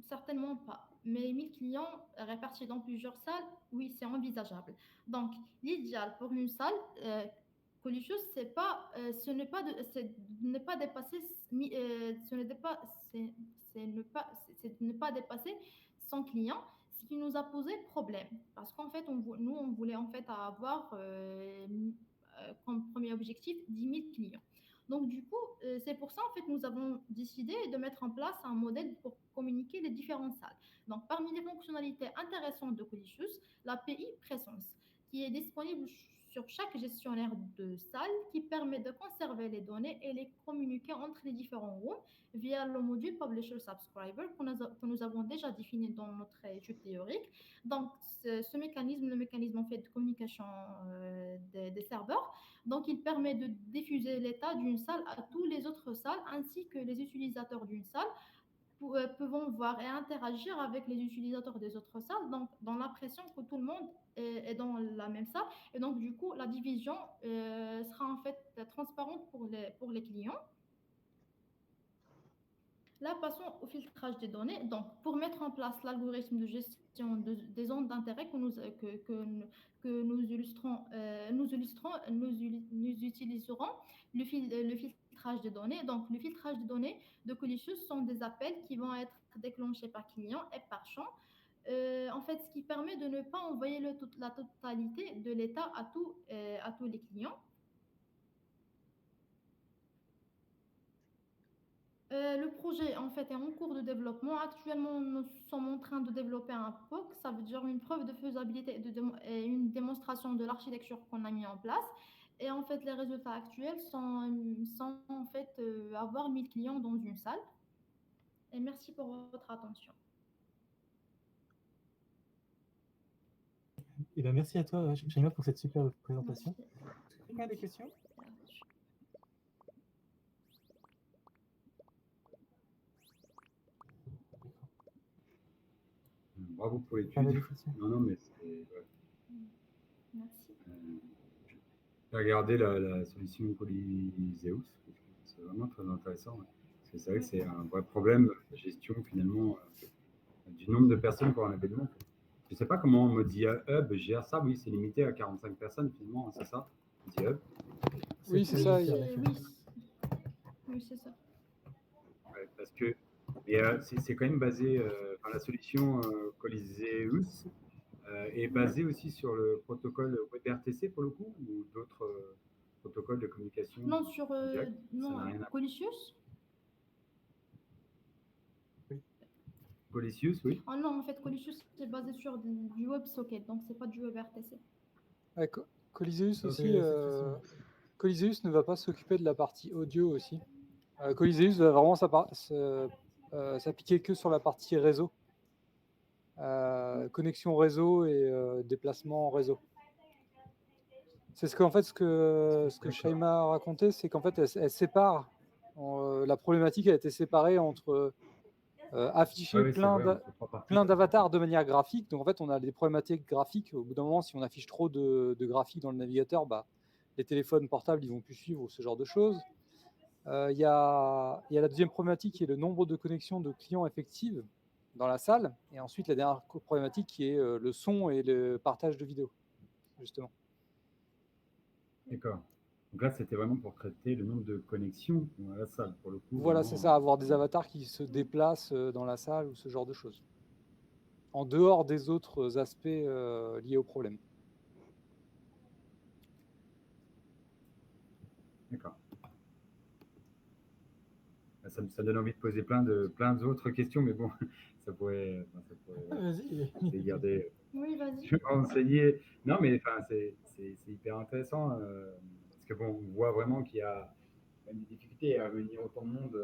S5: certainement pas. Mais 1000 clients répartis dans plusieurs salles, oui, c'est envisageable. Donc, l'idéal pour une salle, Colicious, ce n'est pas dépasser, c'est ne pas dépasser 100 clients, ce qui nous a posé problème. Parce qu'en fait, nous, on voulait en fait avoir comme premier objectif 10 000 clients. Donc, du coup, c'est pour ça, en fait, nous avons décidé de mettre en place un modèle pour communiquer les différentes salles. Donc, parmi les fonctionnalités intéressantes de Colicious, l'API Presence, qui est disponible sur chaque gestionnaire de salle qui permet de conserver les données et les communiquer entre les différents rooms via le module Publisher Subscriber que nous avons déjà défini dans notre étude théorique. Donc, ce mécanisme, le mécanisme en fait de communication des serveurs, donc il permet de diffuser l'état d'une salle à toutes les autres salles ainsi que les utilisateurs d'une salle pouvons voir et interagir avec les utilisateurs des autres salles, donc dans l'impression que tout le monde est dans la même salle. Et donc, du coup, la division sera en fait transparente pour les clients. Là, passons au filtrage des données. Donc, pour mettre en place l'algorithme de gestion des zones d'intérêt que nous utiliserons le filtrage des données. Donc, le filtrage des données de Colicius sont des appels qui vont être déclenchés par client et par champ. En fait, ce qui permet de ne pas envoyer la totalité de l'état à tous les clients. Le projet, en fait, est en cours de développement. Actuellement, nous sommes en train de développer un POC, ça veut dire une preuve de faisabilité et une démonstration de l'architecture qu'on a mis en place. Et en fait, les résultats actuels sont en fait avoir 1000 clients dans une salle. Et merci pour votre attention.
S7: Et ben merci à toi, Shaima, pour cette super présentation. Quelqu'un a des questions?
S6: Bravo pour l'étude. Non, mais c'est... Ouais.
S5: Merci.
S6: J'ai regardé la solution Polyzeus, c'est vraiment très intéressant. Parce que c'est vrai que c'est un vrai problème de gestion, finalement, du nombre de personnes qu'on a événement. Je ne sais pas comment on me dit Hub gère ça. Oui, c'est limité à 45 personnes, finalement, c'est ça? On dit Hub.
S4: Oui, c'est ça.
S5: Oui, c'est ça.
S6: Ouais, parce que c'est quand même basé, la solution Polyzeus est basée aussi sur le protocole WebRTC pour le coup, ou d'autres protocoles de communication?
S5: Non, sur Colicius?
S6: Colicius, oui.
S5: Oh non, en fait, Colicius est basé sur du WebSocket, donc c'est pas du WebRTC.
S4: Coliseus aussi, Coliseus ne va pas s'occuper de la partie audio aussi. Coliseus va vraiment s'appliquer que sur la partie réseau. Connexion réseau et déplacement en réseau. C'est ce que Shaima a raconté, c'est qu'en fait, elle sépare. La problématique a été séparée entre afficher plein d'avatars de manière graphique. Donc en fait, on a des problématiques graphiques. Au bout d'un moment, si on affiche trop de graphiques dans le navigateur, les téléphones portables, ils vont plus suivre ce genre de choses. Il y a la deuxième problématique qui est le nombre de connexions de clients effectives dans la salle. Et ensuite, la dernière problématique qui est le son et le partage de vidéos, justement.
S6: D'accord. Donc là, c'était vraiment pour traiter le nombre de connexions dans la salle, pour le coup.
S4: Voilà, c'est ça, avoir des avatars qui se déplacent dans la salle ou ce genre de choses. En dehors des autres aspects liés au problème.
S6: D'accord. Ça donne envie de poser plein d'autres questions, mais bon, ça pourrait
S7: vas-y.
S6: Garder.
S5: Oui, vas-y.
S6: Je vais m'enseigner. Non, mais c'est hyper intéressant parce que bon, on voit vraiment qu'il y a des difficultés à réunir autant de monde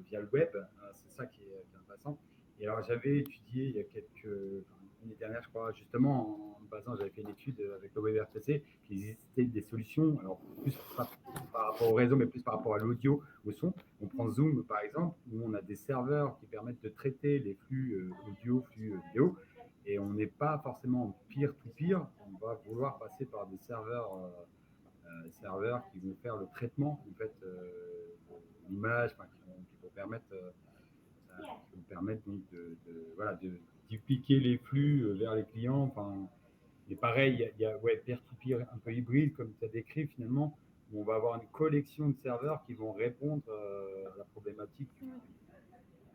S6: via le web. C'est ça qui est intéressant. Et alors, j'avais étudié il y a l'année dernière, je crois, justement, j'avais fait une étude avec le WebRTC, qu'il existait des solutions, alors plus par rapport au réseau, mais plus par rapport à l'audio, au son. On prend Zoom, par exemple, où on a des serveurs qui permettent de traiter les flux audio, flux vidéo, et on n'est pas forcément en peer-to-peer, on va vouloir passer par des serveurs qui vont faire le traitement, en fait, de l'image, qui vont permettre donc de dupliquer les flux vers les clients. Et pareil, il y a peer-to-peer un peu hybride, comme tu as décrit finalement, où on va avoir une collection de serveurs qui vont répondre à la problématique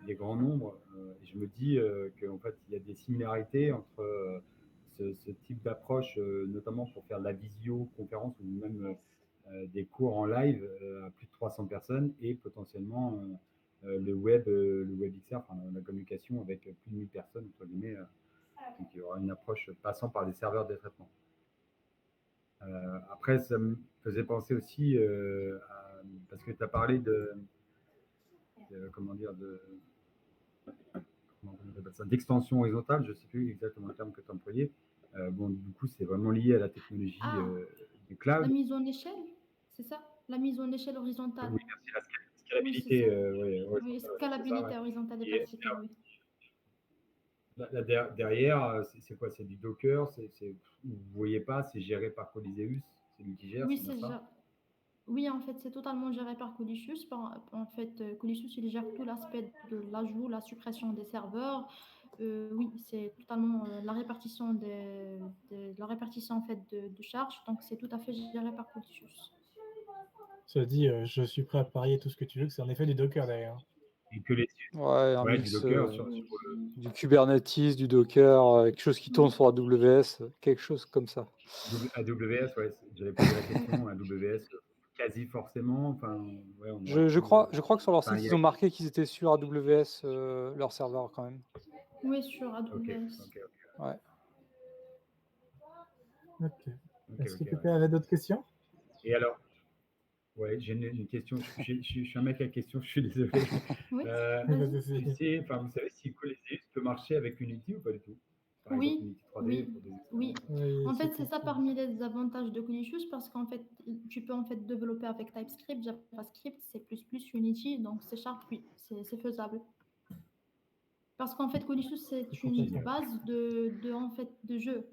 S6: des grands nombres. Et je me dis qu'en fait, il y a des similarités entre ce type d'approche, notamment pour faire de la visioconférence ou même des cours en live à plus de 300 personnes et potentiellement le WebXR, la communication avec plus de 1000 personnes, entre guillemets. Donc il y aura une approche passant par des serveurs de traitement. Après, ça me faisait penser aussi parce que tu as parlé comment dire, comment on appelle ça, d'extension horizontale, je ne sais plus exactement le terme que tu employais. Bon, du coup, c'est vraiment lié à la technologie du
S5: La
S6: cloud.
S5: mise en échelle, c'est ça? La mise en échelle horizontale.
S6: Oui, merci, la
S5: Oui, c'est
S6: scalabilité
S5: ça. Oui,
S6: horizontale, c'est ça,
S5: scalabilité
S6: ouais.
S5: horizontale et
S6: Et
S5: verticale, oui.
S6: derrière, c'est quoi? C'est du Docker, vous ne voyez pas, c'est géré par Coliseus, c'est lui qui gère,
S5: Oui,
S6: c'est bien ça?
S5: Oui, en fait, c'est totalement géré par Colicius. En fait, Colicius, il gère tout l'aspect de l'ajout, la suppression des serveurs. Oui, c'est totalement la répartition la répartition en fait de charges. Donc, c'est tout à fait géré par Colicius.
S7: Cela dit, je suis prêt à parier tout ce que tu veux que c'est en effet du Docker derrière.
S6: Et que les
S4: Ouais, un
S6: ouais, du
S4: mix
S6: Docker
S4: du Kubernetes, du Docker, quelque chose qui tourne sur AWS, quelque chose comme ça.
S6: AWS, ouais, j'avais posé la question, AWS, quasi forcément. Enfin, ouais, on aurait
S4: Je
S6: pu,
S4: crois que sur leur
S6: enfin,
S4: site, ils ont marqué qu'ils étaient sur AWS, leur serveur quand même.
S5: Oui, sur AWS.
S6: Ok.
S4: Ouais.
S7: Ok. Est-ce que
S6: Ok,
S7: Pépé avait d'autres questions?
S6: Et alors, ouais, j'ai une question. Je suis un mec à questions, je suis désolé.
S5: Oui,
S6: Tu sais, enfin, vous savez si Coliseus peut marcher avec Unity ou pas du tout? Par exemple, Unity 3D pour des
S5: oui.
S6: expériences.
S5: En fait, c'est ça parmi les avantages de Colicius parce qu'en fait, tu peux en fait développer avec TypeScript, JavaScript, C++, Unity, donc C#, oui, c'est faisable. Parce qu'en fait, Colicius, c'est une base en fait, de jeu.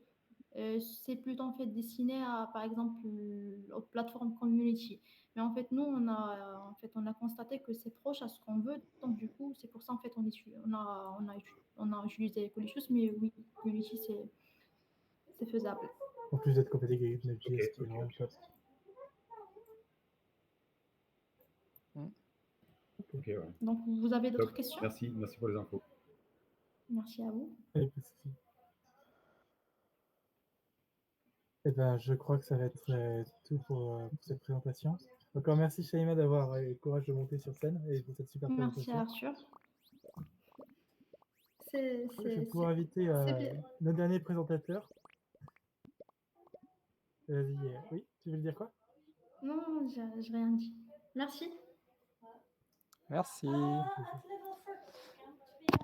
S5: C'est plutôt en fait destiné à, par exemple, aux plateformes community. Mais en fait, nous, on a constaté que c'est proche à ce qu'on veut. Donc, du coup, c'est pour ça, en fait, on a utilisé Colicius. Mais oui, community, c'est faisable.
S7: En plus d'être compatible avec Node.js, qui est vraiment top.
S6: Ok, ouais.
S5: Donc, vous avez d'autres questions?
S6: Merci pour les infos.
S5: Merci à vous.
S7: Eh ben, je crois que ça va être tout pour cette présentation. Encore merci Shaima d'avoir eu le courage de monter sur scène et pour cette super
S5: Merci
S7: présentation.
S5: Arthur.
S7: Je vais pouvoir inviter notre dernier présentateur. Vas-y, oui, tu veux dire quoi?
S5: Non, j'ai rien dit. Merci.
S4: Merci.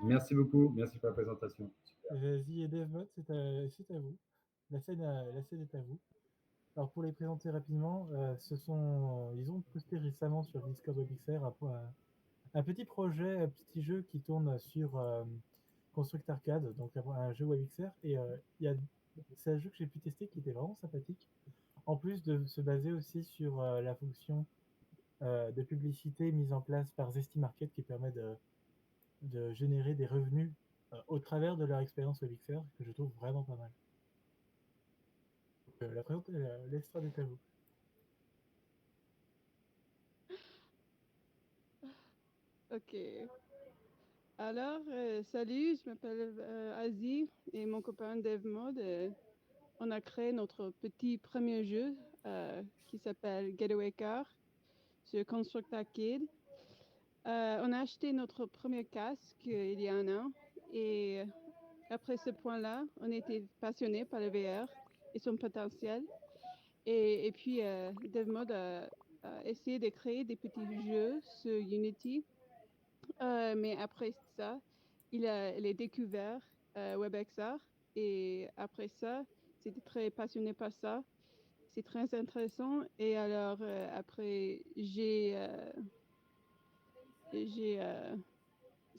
S6: Merci beaucoup, merci pour la présentation.
S7: Vas-y, et DevMod, c'est à vous. La scène est à vous. Alors pour les présenter rapidement, ils ont posté récemment sur Discord WebXR un petit projet, un petit jeu qui tourne sur Construct Arcade, donc un jeu WebXR. Et c'est un jeu que j'ai pu tester qui était vraiment sympathique. En plus de se baser aussi sur la fonction de publicité mise en place par Zesty Market qui permet de générer des revenus au travers de leur expérience WebXR que je trouve vraiment pas mal. Donc, l'estrade est à vous.
S3: Ok. Alors, salut, je m'appelle Azie et mon copain DevMod. On a créé notre petit premier jeu qui s'appelle Getaway Car sur Construct Arcade. On a acheté notre premier casque il y a un an et après ce point-là, on était passionnés par le VR et son potentiel. Et puis, DevMod a essayé de créer des petits jeux sur Unity. Mais après ça, il a découvert WebXR et après ça, c'était très passionné par ça. C'est très intéressant. Et alors, après,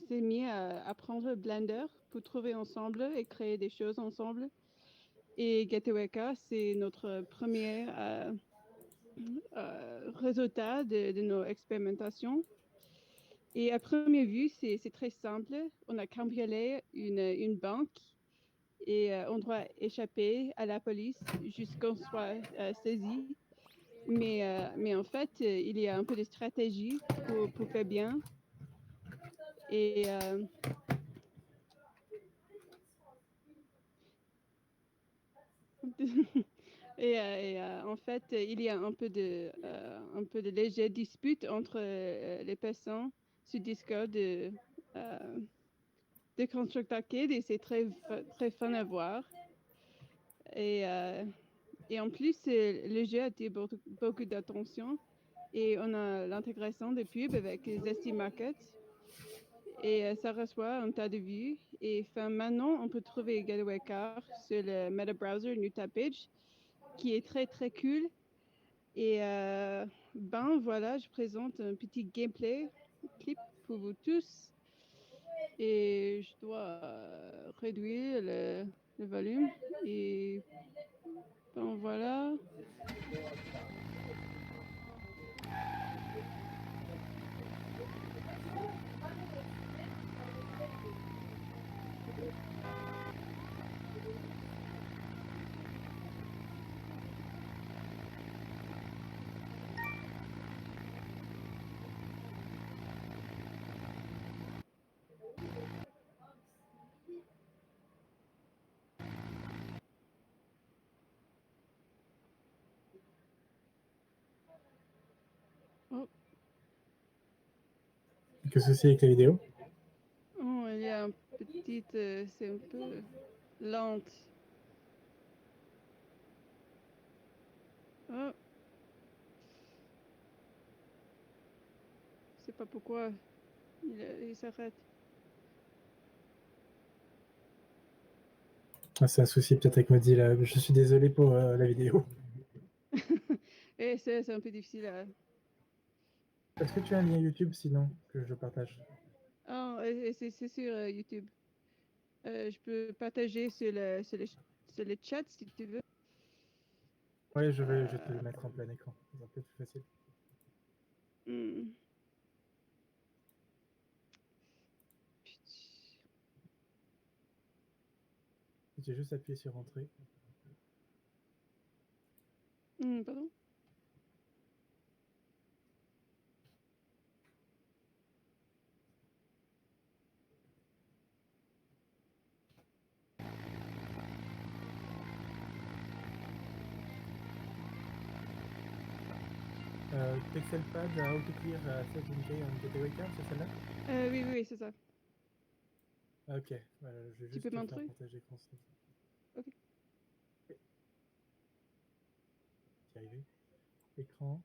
S3: s'est mis à apprendre Blender pour trouver ensemble et créer des choses ensemble. Et Getaway Car, c'est notre premier résultat de nos expérimentations. Et à première vue, c'est très simple. On a cambriolé une banque et on doit échapper à la police jusqu'on soit saisi. Mais en fait, il y a un peu de stratégie pour faire bien. Et en fait, il y a un peu de légère dispute entre les personnes sur Discord de Construct Arcade et c'est très fun à voir. Et Et en plus, le jeu attire beaucoup d'attention. Et on a l'intégration des pubs avec les Zesty Markets. Et ça reçoit un tas de vues. Et maintenant, on peut trouver Getaway Car sur le Meta Browser Page, qui est très très cool. Et ben voilà, je présente un petit gameplay clip pour vous tous. Et je dois réduire le volume. Et ben voilà. Oh,
S7: Qu'est-ce que c'est avec la vidéo?
S3: oh, il y a un petit... c'est un peu lente. Oh. Je sais pas pourquoi il s'arrête.
S7: Ah, c'est un souci peut-être avec Modi là. Je suis désolé pour la vidéo.
S3: Et c'est un peu difficile à...
S7: Est-ce que tu as un lien YouTube sinon que je partage?
S3: Oh, c'est sur YouTube. Je peux partager sur le chat si tu veux.
S7: Ouais, je vais te le mettre en plein écran. C'est un peu plus facile.
S3: Hmm.
S7: J'ai juste appuyé sur entrée.
S3: Pardon?
S7: Pixelpad, how to clear 13K on Getaway Car, c'est celle-là?
S3: Oui, c'est ça.
S7: Ok, je vais
S3: Tu
S7: juste
S3: peux
S7: te faire
S3: montrer?
S7: partager l'écran.
S3: Ok.
S7: J'y arrivé. Écran.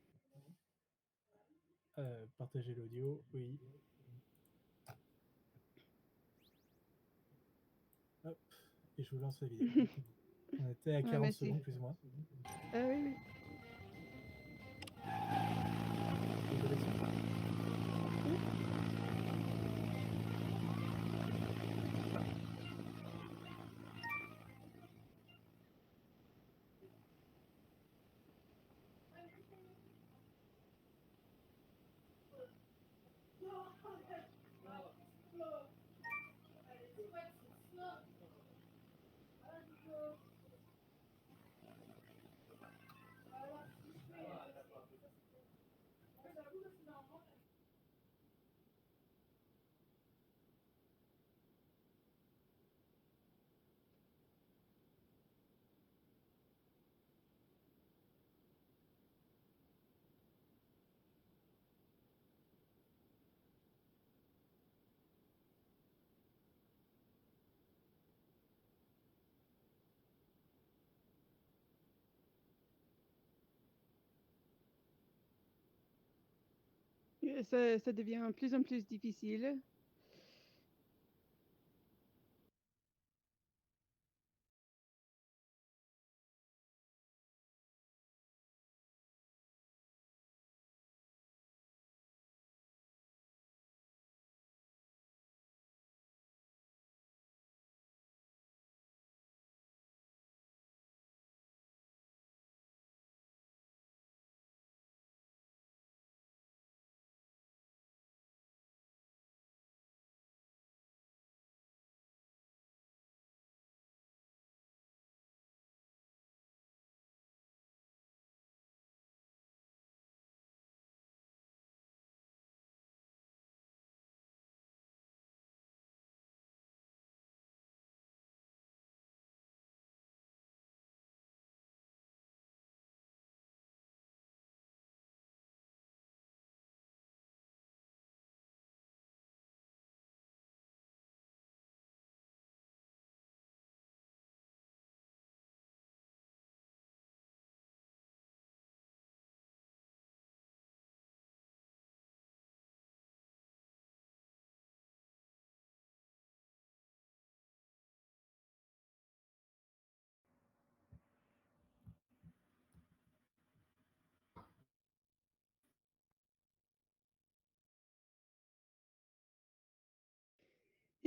S7: Partager l'audio, oui. Hop, et je vous lance la vidéo. On était à 40
S3: merci.
S7: secondes plus ou moins.
S3: Oui. Ça devient de plus en plus difficile.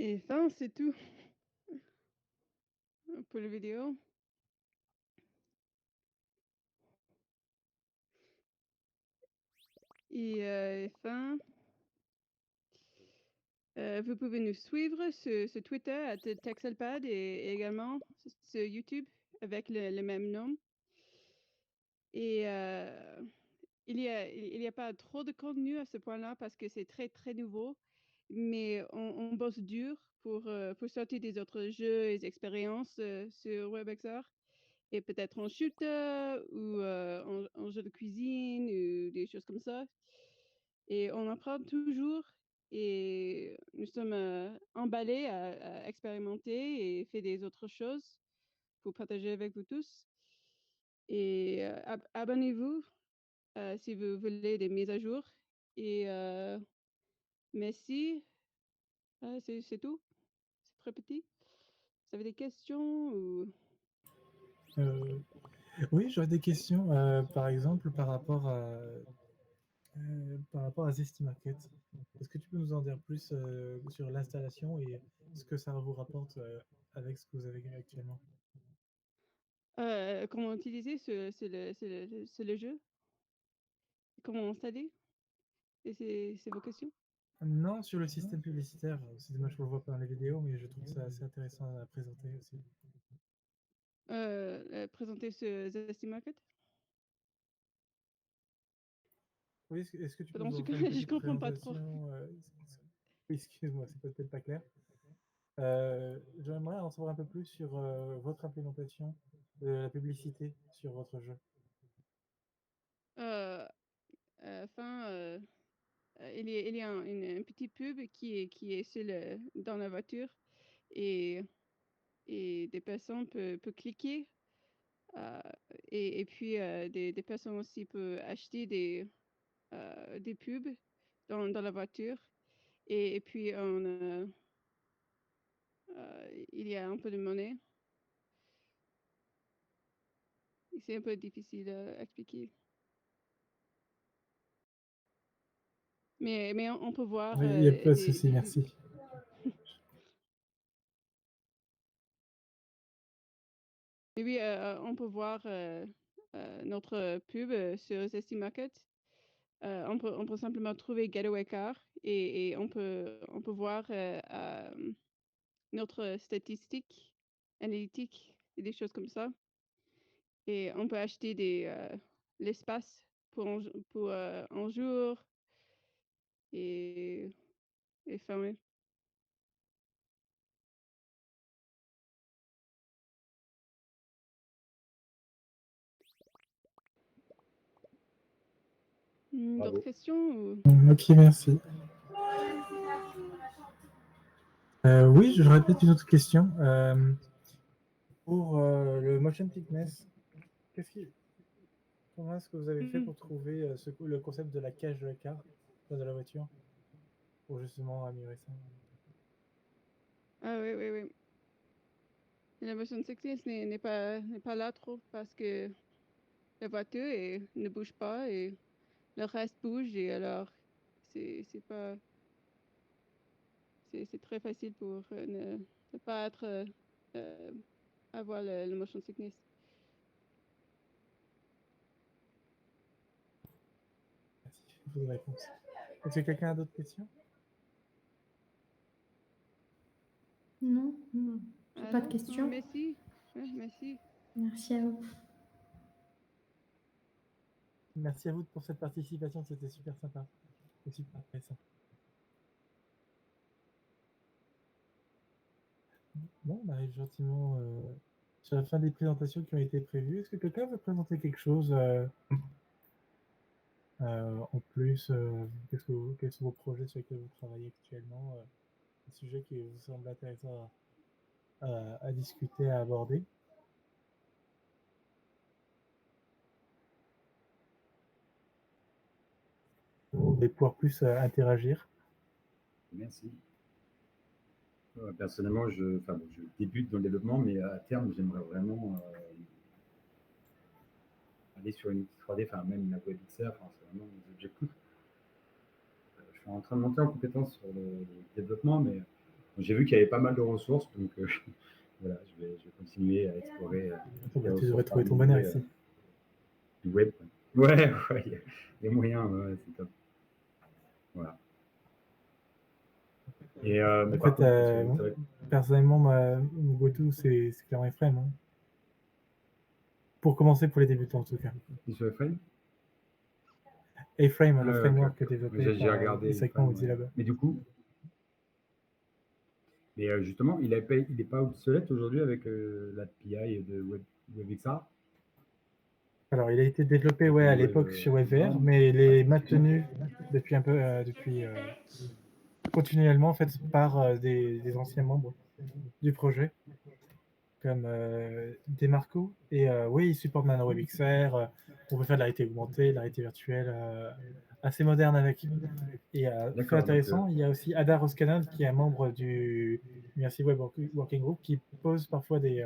S3: Et fin, c'est tout pour la vidéo. Et fin, vous pouvez nous suivre sur Twitter @TexelPad et également sur YouTube avec le même nom. Et il y a pas trop de contenu à ce point-là parce que c'est très, très nouveau, mais on bosse dur pour sortir des autres jeux et expériences sur WebXR et peut-être en shooter ou en jeu de cuisine ou des choses comme ça. Et on apprend toujours et nous sommes emballés à expérimenter et faire des autres choses pour partager avec vous tous. Et abonnez-vous si vous voulez des mises à jour. Et merci. C'est tout. C'est très petit. Vous avez des questions ou...
S7: Oui, j'aurais des questions, par exemple, par rapport à Zesty Market. Est-ce que tu peux nous en dire plus sur l'installation et ce que ça vous rapporte avec ce que vous avez actuellement?
S3: Comment utiliser le jeu? Comment installer? Et c'est vos questions?
S7: Non, sur le système publicitaire. C'est dommage qu'on le voit pas dans les vidéos, mais je trouve ça assez intéressant à présenter aussi.
S3: Présenter ce Zesty Market?
S7: Oui, est-ce que tu peux
S3: Pardon,
S7: nous faire une
S3: je
S7: petite
S3: comprends pas trop.
S7: présentation Oui, excuse-moi, c'est peut-être pas clair. J'aimerais en savoir un peu plus sur votre implémentation de la publicité sur votre jeu.
S3: Il y a une petite pub qui est dans la voiture et des personnes peuvent cliquer et puis des personnes aussi peuvent acheter des pubs dans la voiture et puis il y a un peu de monnaie. C'est un peu difficile à expliquer. Mais on peut voir
S7: Il n'y a pas de souci, merci.
S3: Et oui, on peut voir notre pub sur Zesty Market. On peut simplement trouver Getaway Car et on peut voir notre statistique analytique et des choses comme ça. Et on peut acheter l'espace pour un jour et fermer. D'autres questions ou...
S7: Ok, merci. Oui, je répète une autre question. Pour le motion sickness, comment est-ce que vous avez fait pour trouver le concept de la cage de la car, de la voiture, pour justement améliorer ça?
S3: Ah oui. La motion sickness n'est pas là trop parce que la voiture ne bouge pas et le reste bouge et alors c'est très facile pour ne pas avoir le motion sickness.
S7: Merci pour vos réponses. Est-ce que quelqu'un a d'autres questions?
S5: Non, j'ai pas de questions.
S3: Merci. Ouais, merci.
S5: Merci à vous.
S7: Merci à vous pour cette participation, c'était super sympa et super intéressant. Bon, on arrive gentiment sur la fin des présentations qui ont été prévues. Est-ce que quelqu'un veut présenter quelque chose en plus? Quels sont vos projets sur lesquels vous travaillez actuellement? Des sujets qui vous semblent intéressants à discuter, à aborder? Vous allez pouvoir plus interagir.
S6: Merci. Personnellement, je débute dans le développement, mais à terme, j'aimerais vraiment aller sur une outil 3D, enfin même la WebXR, c'est vraiment mes objectifs. Je suis en train de monter en compétence sur le développement, mais J'ai vu qu'il y avait pas mal de ressources, donc voilà, je vais continuer à explorer
S7: Oh,
S6: les
S7: bah, tu devrais
S6: ressources
S7: trouver ton bonheur
S6: harmonisées
S7: ici.
S6: du web. Ouais, ouais, il y a des moyens, ouais, c'est top. Voilà. Et mais
S7: En
S6: par
S7: fait,
S6: contre, c'est vrai.
S7: personnellement, mon go-to, c'est clairement Ephraim. Hein. Pour commencer, pour les débutants, en tout cas.
S6: Et sur Ephraim?
S7: Ephraim,
S6: Ah,
S7: le
S6: ouais,
S7: framework
S6: ok.
S7: développé
S6: J'ai
S7: par
S6: regardé
S7: Isaac
S6: Ephraim,
S7: Mawzi
S6: ouais.
S7: là-bas.
S6: Mais du coup, justement, il n'est pas obsolète aujourd'hui avec l'API de WebXR?
S7: Alors, il a été développé
S6: Avec
S7: ouais,
S6: le
S7: à
S6: Web
S7: l'époque sur WebVR,
S6: Ground?
S7: mais il est maintenu depuis un peu, continuellement en fait par des anciens membres du projet, comme Demarco. Et oui, il supporte maintenant WebXR. On peut faire de la réalité augmentée, de la réalité virtuelle, assez moderne avec. Et fait
S6: D'accord, donc
S7: intéressant, il y a aussi Adar Oskanan qui est un membre du Merci Web Working Group qui pose parfois des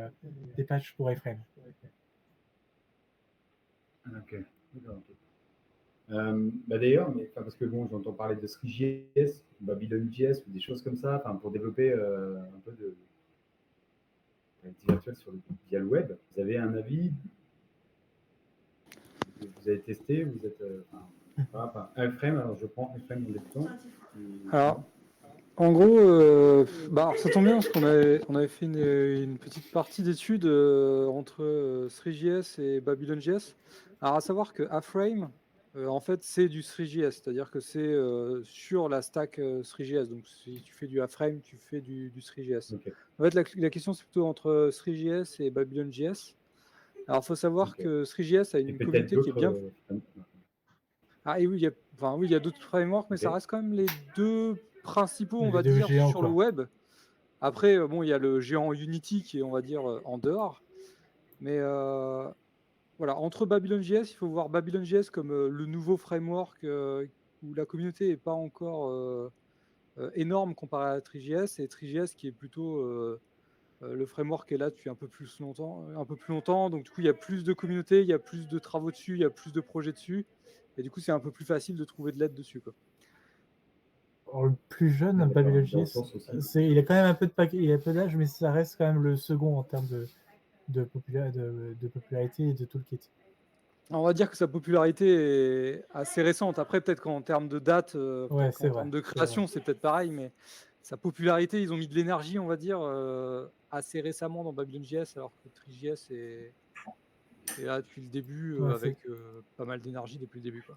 S7: patchs pour iframe.
S6: ok. D'accord, ok. Bah d'ailleurs, parce que bon, j'entends parler de Three.js, Babylon.js ou des choses comme ça, pour développer un peu de réalité virtuelle via le web. Vous avez un avis? Vous avez testé? Vous êtes iframe, alors je prends iframe en débutant.
S4: Alors, en gros, ça tombe bien parce qu'on avait fait une petite partie d'études entre Three.js et Babylon.js. Alors, à savoir que Aframe, en fait, c'est du Three.js, c'est-à-dire que c'est sur la stack Three.js. Donc, si tu fais du Aframe, tu fais du Three.js.
S6: Ok.
S4: En fait, la question, c'est plutôt entre Three.js et Babylon.js. Alors, il faut savoir
S6: Ok.
S4: que Three.js a
S6: Et
S4: une
S6: peut-être
S4: communauté qui est bien.
S6: d'autres.
S4: Ah, et oui, il y a d'autres frameworks, mais ça
S6: Ok.
S4: reste quand même les deux principaux, on
S7: Les
S4: va
S7: deux
S4: dire,
S7: géants,
S4: sur le
S7: quoi.
S4: web. Après, bon, il y a le géant Unity qui est, on va dire, en dehors. Mais voilà, entre Babylon.js, il faut voir Babylon.js comme le nouveau framework où la communauté n'est pas encore énorme comparé à Three.js, et Three.js qui est plutôt le framework est là depuis un peu plus longtemps. Donc du coup, il y a plus de communauté, il y a plus de travaux dessus, il y a plus de projets dessus, et du coup, c'est un peu plus facile de trouver de l'aide dessus, quoi.
S7: Alors, le plus jeune,
S6: D'accord,
S7: Babylon.js,
S6: des ressources aussi.
S7: il a quand même un peu il a peu d'âge, mais ça reste quand même le second en termes de popularité et de toolkit.
S4: On va dire que sa popularité est assez récente. Après, peut-être qu'en termes de date,
S7: Ouais,
S4: peut-être
S7: c'est
S4: qu'en
S7: vrai.
S4: termes de création, c'est peut-être pareil, mais sa popularité, ils ont mis de l'énergie, on va dire, assez récemment dans Babylon.js, alors que Three.js est là depuis le début,
S7: Ouais,
S4: avec pas mal d'énergie depuis le début, quoi.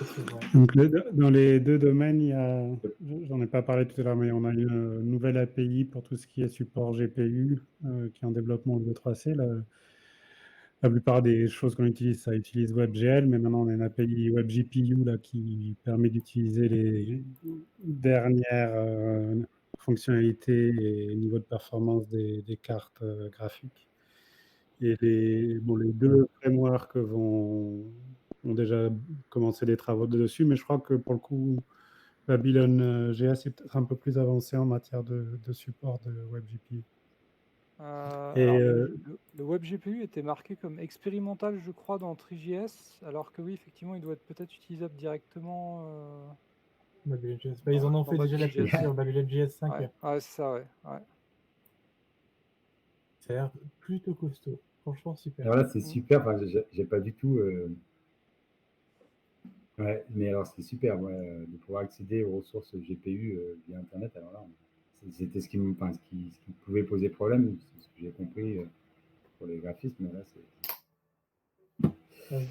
S7: c'est vrai.
S2: Donc, dans les deux domaines, j'en ai pas parlé tout à l'heure, mais on a une nouvelle API pour tout ce qui est support GPU qui est en développement au 3C. La plupart des choses qu'on utilise, ça utilise WebGL, mais maintenant on a une API WebGPU là, qui permet d'utiliser les dernières fonctionnalités et niveau de performance des cartes graphiques. Et les deux frameworks ont déjà commencé des travaux dessus, mais je crois que pour le coup, Babylon.js est peut-être un peu plus avancé en matière de support de WebGPU.
S4: Alors, le WebGPU était marqué comme expérimental, je crois, dans Three.js, alors que oui, effectivement, il doit être peut-être utilisable directement.
S7: Babylon.js. Ils en ont fait déjà l'API sur Babylon.js 5.
S4: Ouais, c'est ça, ouais.
S7: Ça a l'air plutôt costaud. Franchement, super.
S6: Alors là, c'est super. J'ai pas du tout. Ouais, mais alors c'est super de pouvoir accéder aux ressources GPU via Internet. Alors là, c'était ce qui pouvait poser problème, c'est ce que j'ai compris pour les graphismes. Mais là,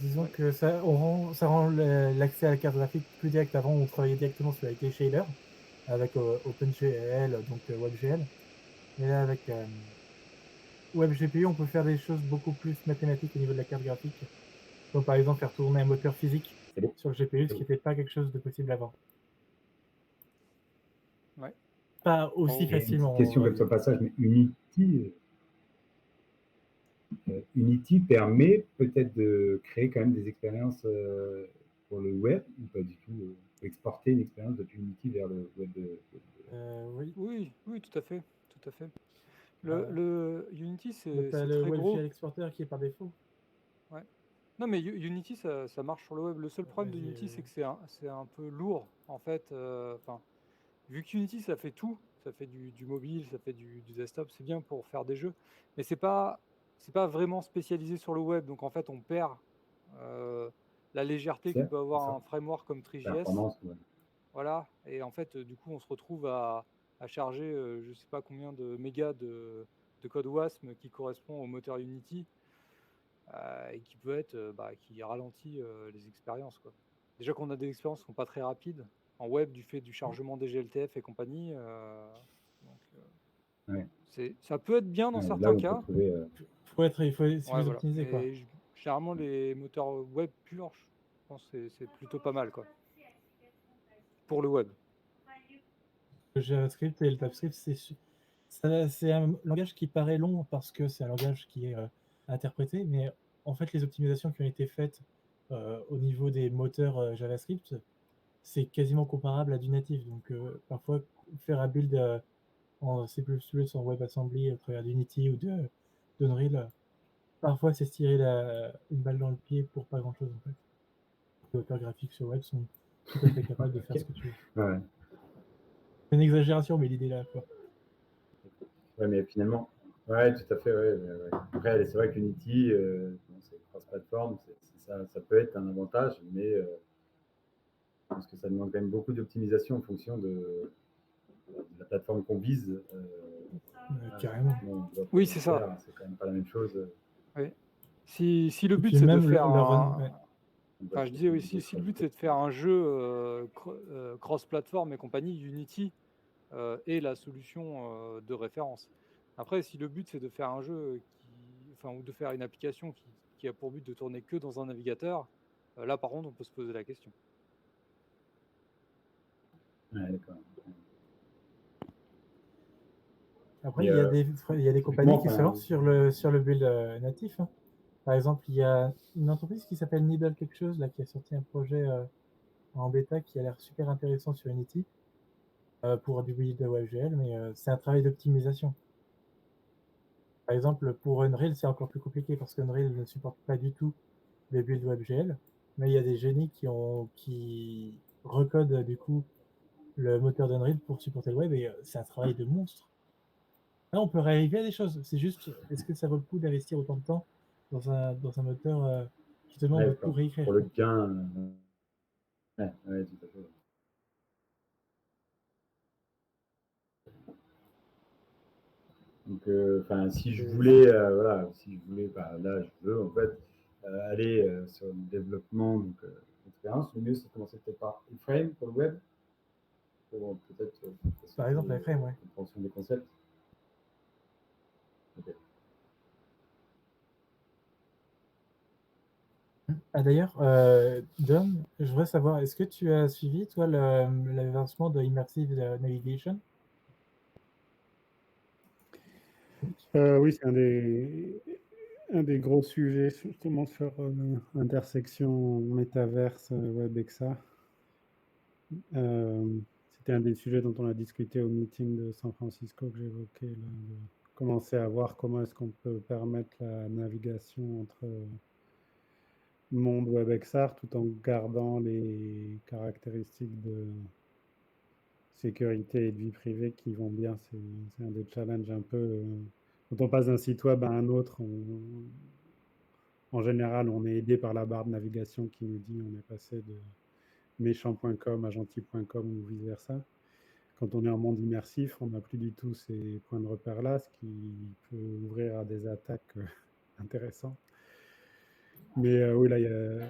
S7: disons que ça rend l'accès à la carte graphique plus direct. Avant, on travaillait directement sur la shader avec OpenGL, donc WebGL. Mais là, avec WebGPU, on peut faire des choses beaucoup plus mathématiques au niveau de la carte graphique. Comme par exemple faire tourner un moteur physique sur le GPU, ce qui n'était pas quelque chose de possible avant.
S4: Ouais.
S7: Pas aussi facilement.
S6: Une question comme ça, passage, mais Unity permet peut-être de créer quand même des expériences pour le web, ou pas du tout, exporter une expérience depuis Unity vers le web.
S4: Oui, tout à fait. Le Unity, c'est très
S7: le
S4: gros.
S7: WebGL Exporter qui est par défaut.
S4: Ouais. Non, mais Unity, ça marche sur le web. Le seul problème de Unity, c'est que c'est un peu lourd, en fait. Vu que Unity, ça fait tout, ça fait du mobile, ça fait du desktop, c'est bien pour faire des jeux, mais c'est pas vraiment spécialisé sur le web. Donc en fait, on perd la légèreté que
S6: C'est
S4: peut avoir
S6: ça.
S4: un framework comme Three.js.
S6: Performance, ouais.
S4: Voilà, et en fait, du coup, on se retrouve à charger, je sais pas combien de mégas de code WASM qui correspond au moteur Unity, et qui peut être, qui ralentit les expériences, quoi. Déjà qu'on a des expériences qui sont pas très rapides en web du fait du chargement des GLTF et compagnie, donc
S6: Ouais.
S4: ça peut être bien dans
S6: Ouais, là
S4: certains
S6: où on peut
S4: cas.
S6: trouver.
S7: Il faut essayer de
S4: Ouais,
S7: les
S4: voilà.
S7: optimiser, quoi.
S4: Mais généralement, les moteurs web purs, je pense que c'est plutôt pas mal, quoi, pour le web.
S7: Le JavaScript et le TypeScript, c'est un langage qui paraît long parce que c'est un langage qui est interprété, mais en fait, les optimisations qui ont été faites au niveau des moteurs JavaScript, c'est quasiment comparable à du natif. Donc, parfois, faire un build en C++, en WebAssembly, à travers d'Unity ou d'Unreal, parfois, c'est se tirer une balle dans le pied pour pas grand-chose, en fait. Les auteurs graphiques sur web sont tout à fait capables de faire ce que tu veux.
S6: Ouais.
S7: C'est une exagération, mais l'idée est là, quoi.
S6: Ouais, mais finalement, ouais, tout à fait. Ouais. Après, c'est vrai qu'Unity, c'est cross-platform, ça peut être un avantage, mais je pense que ça demande quand même beaucoup d'optimisation en fonction de la plateforme qu'on vise.
S7: Carrément.
S4: Oui, c'est ça.
S6: C'est quand même pas la même chose.
S4: Oui. Si le
S7: Et
S4: but
S7: puis
S4: c'est de
S7: même
S4: faire
S7: ouais.
S4: Enfin, je disais aussi, si le but c'est de faire un jeu cross-platform et compagnie, Unity est la solution de référence. Après, si le but c'est de faire un jeu ou de faire une application qui a pour but de tourner que dans un navigateur, là par contre on peut se poser la question.
S6: Ouais, d'accord.
S7: Après, il y a des compagnies qui se lancent sur le build natif. Hein. Par exemple, il y a une entreprise qui s'appelle Needle quelque chose, là, qui a sorti un projet en bêta qui a l'air super intéressant sur Unity pour du build WebGL, mais c'est un travail d'optimisation. Par exemple, pour Unreal, c'est encore plus compliqué parce qu'Unreal ne supporte pas du tout le build WebGL, mais il y a des génies qui recodent du coup le moteur d'Unreal pour supporter le web, et c'est un travail de monstre. Là, on peut arriver à des choses. C'est juste, est-ce que ça vaut le coup d'investir autant de temps dans un moteur qui te demande de tout réécrire?
S6: Pour le gain. Ouais, tout à fait. Donc, si je voulais, là, je veux en fait aller sur le développement, donc expérience. Le mieux, c'est de commencer peut-être par iframe pour le web, pour peut-être
S7: par exemple iframe, ouais.
S6: compréhension des concepts. Okay.
S7: Ah, d'ailleurs, Dom, je voudrais savoir, est-ce que tu as suivi, toi, l'avancement de Immersive Navigation?
S2: Oui, c'est un des gros sujets, justement, sur l'intersection métaverse WebXR. C'était un des sujets dont on a discuté au meeting de San Francisco que j'évoquais, de commencer à voir comment est-ce qu'on peut permettre la navigation entre monde WebXR tout en gardant les caractéristiques de sécurité et de vie privée qui vont bien. C'est un des challenges un peu. Quand on passe d'un site web à un autre, en général, on est aidé par la barre de navigation qui nous dit on est passé de méchant.com à gentil.com ou vice-versa. Quand on est en monde immersif, on n'a plus du tout ces points de repère-là, ce qui peut ouvrir à des attaques intéressantes. Mais oui, là, il y a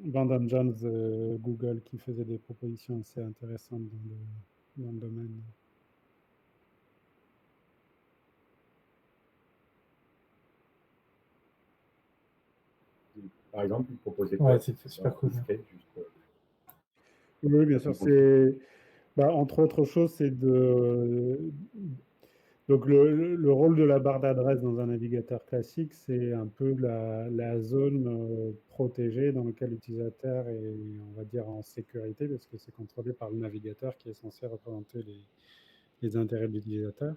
S2: Brandon Jones, Google, qui faisait des propositions assez intéressantes dans le domaine.
S6: Par exemple, il proposait quoi?
S7: Ouais, c'est super cool.
S2: Oui, bien sûr. Entre autres choses, c'est donc le rôle de la barre d'adresse dans un navigateur classique, c'est un peu la zone protégée dans laquelle l'utilisateur est, on va dire, en sécurité, parce que c'est contrôlé par le navigateur qui est censé représenter les intérêts de l'utilisateur.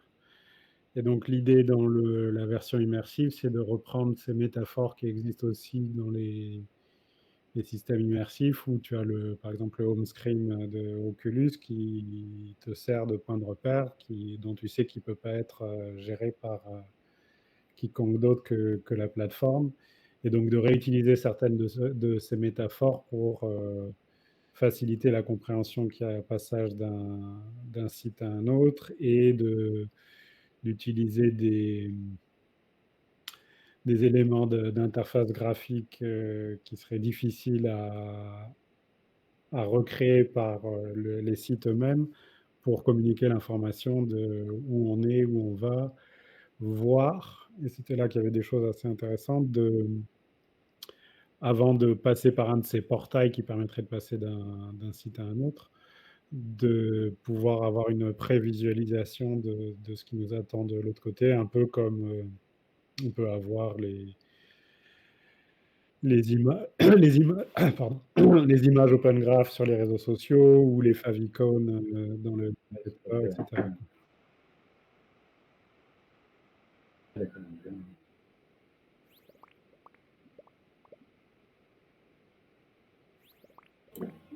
S2: Et donc l'idée dans la version immersive, c'est de reprendre ces métaphores qui existent aussi dans les systèmes immersifs où tu as par exemple le home screen de Oculus qui te sert de point de repère, dont tu sais qu'il ne peut pas être géré par quiconque d'autre que la plateforme. Et donc de réutiliser certaines de ces métaphores pour faciliter la compréhension qu'il y a un passage d'un site à un autre et d'utiliser des éléments d'interface graphique qui seraient difficiles à recréer par les sites eux-mêmes pour communiquer l'information de où on est, où on va, voir, et c'était là qu'il y avait des choses assez intéressantes, avant de passer par un de ces portails qui permettrait de passer d'un site à un autre, de pouvoir avoir une prévisualisation de ce qui nous attend de l'autre côté, un peu comme on peut avoir pardon, les images Open Graph sur les réseaux sociaux ou les favicon dans le etc.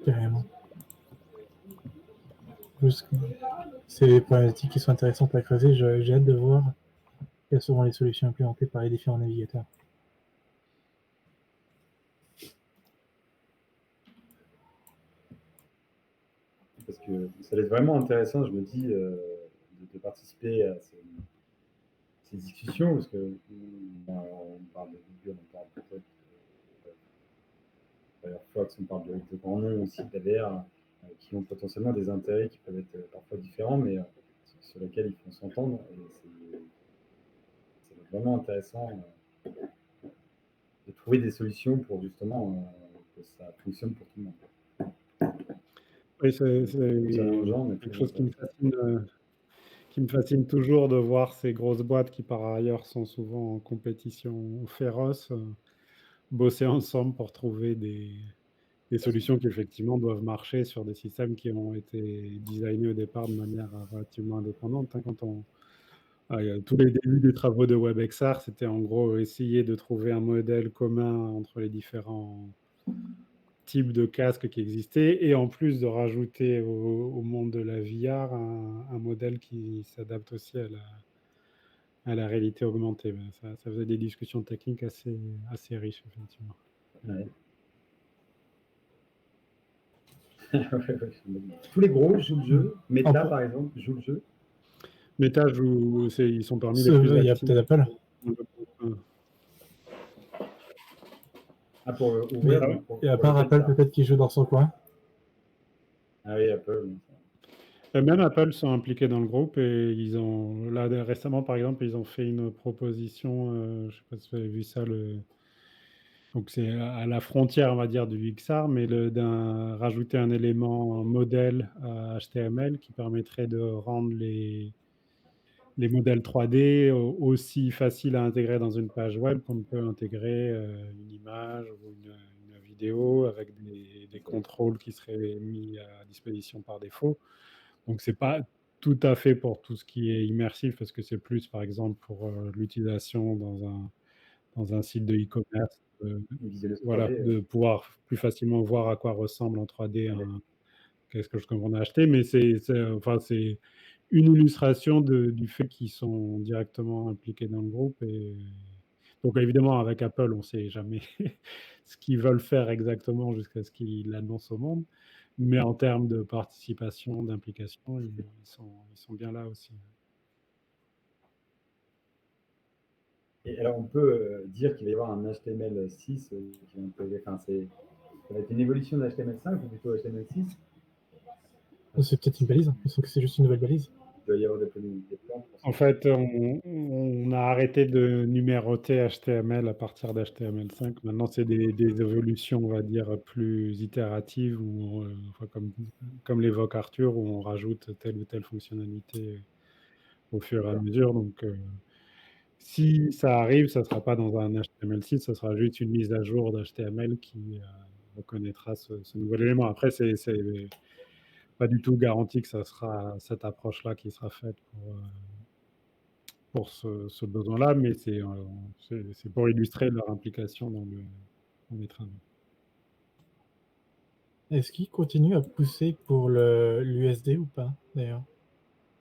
S7: Carrément. C'est des problématiques qui sont intéressantes à creuser. J'ai hâte de voir quelles seront les solutions implémentées par les différents navigateurs.
S6: Parce que ça va être vraiment intéressant, je me dis, de participer à ces discussions, parce que on parle de Google, on parle peut-être de Firefox, on parle de grands noms aussi d'AVR qui ont potentiellement des intérêts qui peuvent être parfois différents, mais sur lesquels il faut s'entendre. Et c'est vraiment intéressant de trouver des solutions pour justement que ça fonctionne pour tout le monde.
S2: Oui, c'est quelque chose qui me fascine toujours de voir ces grosses boîtes qui, par ailleurs, sont souvent en compétition féroce, bosser ensemble pour trouver des solutions qui, effectivement, doivent marcher sur des systèmes qui ont été designés au départ de manière relativement indépendante. Tous les débuts des travaux de WebXR, c'était en gros essayer de trouver un modèle commun entre les différents types de casques qui existaient et en plus de rajouter au monde de la VR un modèle qui s'adapte aussi à la réalité augmentée. Ça faisait des discussions techniques assez riches, effectivement.
S6: Ouais. Tous les gros jouent le jeu. Meta, par exemple, joue le jeu.
S2: Meta ils sont parmi les plus actifs.
S7: Il y a peut-être Apple.
S6: Pour ouvrir.
S7: Et à part Apple, peut-être qu'ils jouent dans son coin.
S6: Ah oui, Apple.
S2: Même Apple sont impliqués dans le groupe et ils ont, là récemment par exemple, ils ont fait une proposition, je ne sais pas si vous avez vu ça, donc c'est à la frontière, on va dire, du XR, mais rajouter un élément, un modèle HTML qui permettrait de rendre les modèles 3D aussi faciles à intégrer dans une page web qu'on peut intégrer une image ou une vidéo avec des contrôles qui seraient mis à disposition par défaut. Donc, ce n'est pas tout à fait pour tout ce qui est immersif, parce que c'est plus, par exemple, pour l'utilisation dans un site de e-commerce, voilà, de pouvoir plus facilement voir à quoi ressemble en 3D quelque chose qu'on a acheté. Mais c'est une illustration du fait qu'ils sont directement impliqués dans le groupe. Et donc, évidemment, avec Apple, on ne sait jamais ce qu'ils veulent faire exactement jusqu'à ce qu'ils l'annoncent au monde. Mais en termes de participation, d'implication, ils sont bien là aussi.
S6: Et alors, on peut dire qu'il va y avoir un HTML6 qui va intégrer, ça va être une évolution de HTML5 ou plutôt HTML6 ?
S7: C'est peut-être une balise, il semble que c'est juste une nouvelle balise.
S6: Il doit y avoir des plans.
S2: En fait, on a arrêté de numéroter HTML à partir d'HTML5. Maintenant, c'est des évolutions, on va dire, plus itératives, comme l'évoque Arthur, où on rajoute telle ou telle fonctionnalité au fur et à mesure. Donc, si ça arrive, ça ne sera pas dans un HTML6, ça sera juste une mise à jour d'HTML qui reconnaîtra ce nouvel élément. Après, c'est pas du tout garanti que ça sera cette approche-là qui sera faite pour ce besoin-là, mais c'est pour illustrer leur implication dans les travaux.
S7: Est-ce qu'ils continuent à pousser pour l'USD ou pas, d'ailleurs?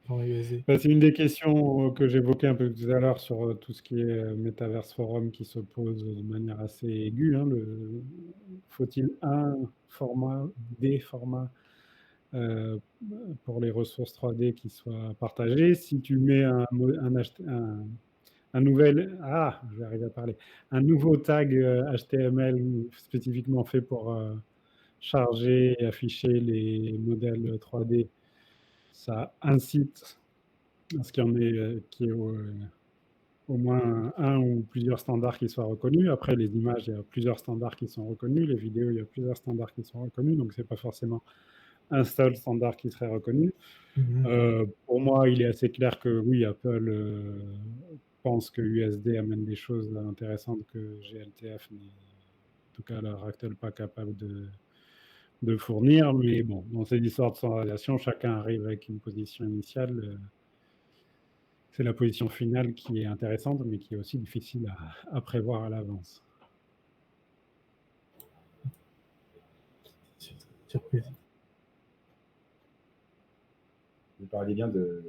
S7: Dans l'USD.
S2: C'est une des questions que j'évoquais un peu tout à l'heure sur tout ce qui est Metaverse Forum qui se pose de manière assez aiguë. Hein, faut-il un format, des formats pour les ressources 3D qui soient partagées? Si tu mets un nouvel, je vais arriver à parler, un nouveau tag HTML spécifiquement fait pour charger et afficher les modèles 3D, ça incite à ce qu'il y en ait qui est au moins un ou plusieurs standards qui soient reconnus. Après, les images, il y a plusieurs standards qui sont reconnus. Les vidéos, il y a plusieurs standards qui sont reconnus. Donc, ce n'est pas forcément un seul standard qui serait reconnu. Pour moi, il est assez clair que oui, Apple pense que USD amène des choses intéressantes que GLTF n'est, en tout cas à l'heure actuelle, pas capable de fournir. Mais bon, dans ces histoires de standardisation, chacun arrive avec une position initiale. C'est la position finale qui est intéressante, mais qui est aussi difficile à prévoir à l'avance.
S7: Surprise.
S6: Vous parlez bien de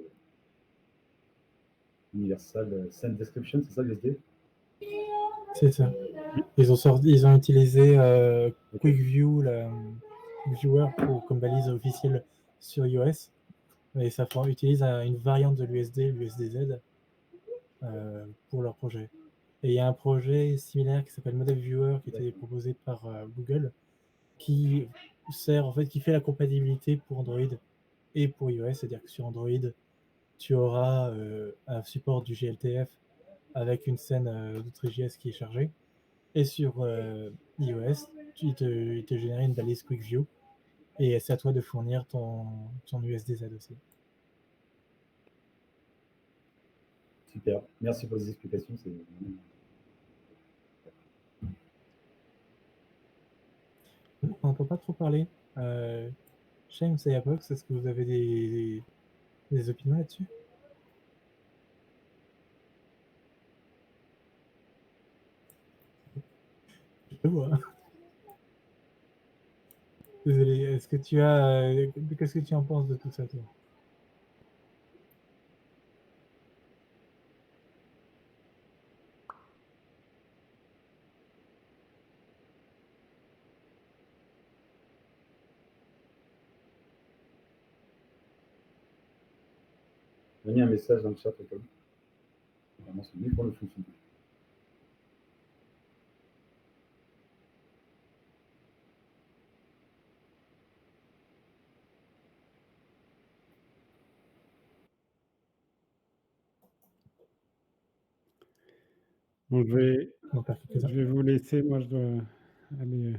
S6: Universal Scene Description, c'est ça l'USD?
S7: C'est ça. Ils ont utilisé QuickView, la Viewer, comme balise officielle sur iOS. Et ça utilise une variante de l'USD, l'USDZ, pour leur projet. Et il y a un projet similaire qui s'appelle Model Viewer qui a été proposé par Google, qui sert, en fait, qui fait la compatibilité pour Android et pour iOS. C'est-à-dire que sur Android, tu auras un support du GLTF avec une scène d'Autre.js qui est chargée. Et sur iOS, il te génère une balise QuickView. Et c'est à toi de fournir ton USDZ aussi.
S6: Super, merci pour les explications.
S7: On n'entend pas trop parler. James et Apox, est-ce que vous avez des opinions là-dessus? Je te vois. Désolé, est-ce que tu as... qu'est-ce que tu en penses de tout ça, toi?
S6: Il y a mis un message dans le chat, comme. Vraiment, ce micro ne fonctionne plus.
S2: Bon, je vais vous laisser. Moi, je dois aller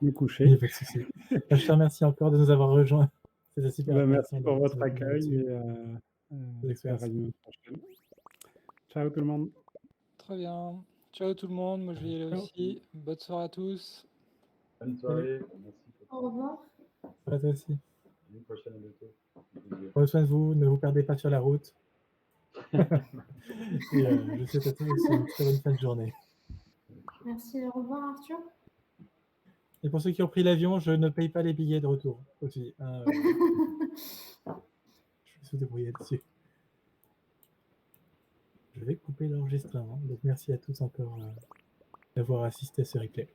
S2: me coucher.
S7: Il n'y a pas de souci. Je te remercie encore de nous avoir rejoints. C'était super intéressant.
S2: Merci pour votre accueil et j'espère à une prochaine. Ciao tout le monde.
S4: Très bien. Ciao tout le monde. Moi, je vais y aller aussi. Bonne soirée à tous.
S6: Bonne soirée. Merci.
S5: Au revoir.
S7: À toi aussi.
S6: À une prochaine, à bientôt.
S7: Prenez soin de vous, ne vous perdez pas sur la route. Et je souhaite à tous une très bonne fin de journée.
S5: Merci, au revoir Arthur.
S7: Et pour ceux qui ont pris l'avion, je ne paye pas les billets de retour aussi. Je vais se débrouiller dessus. Je vais couper l'enregistrement. Donc merci à tous encore d'avoir assisté à ce replay.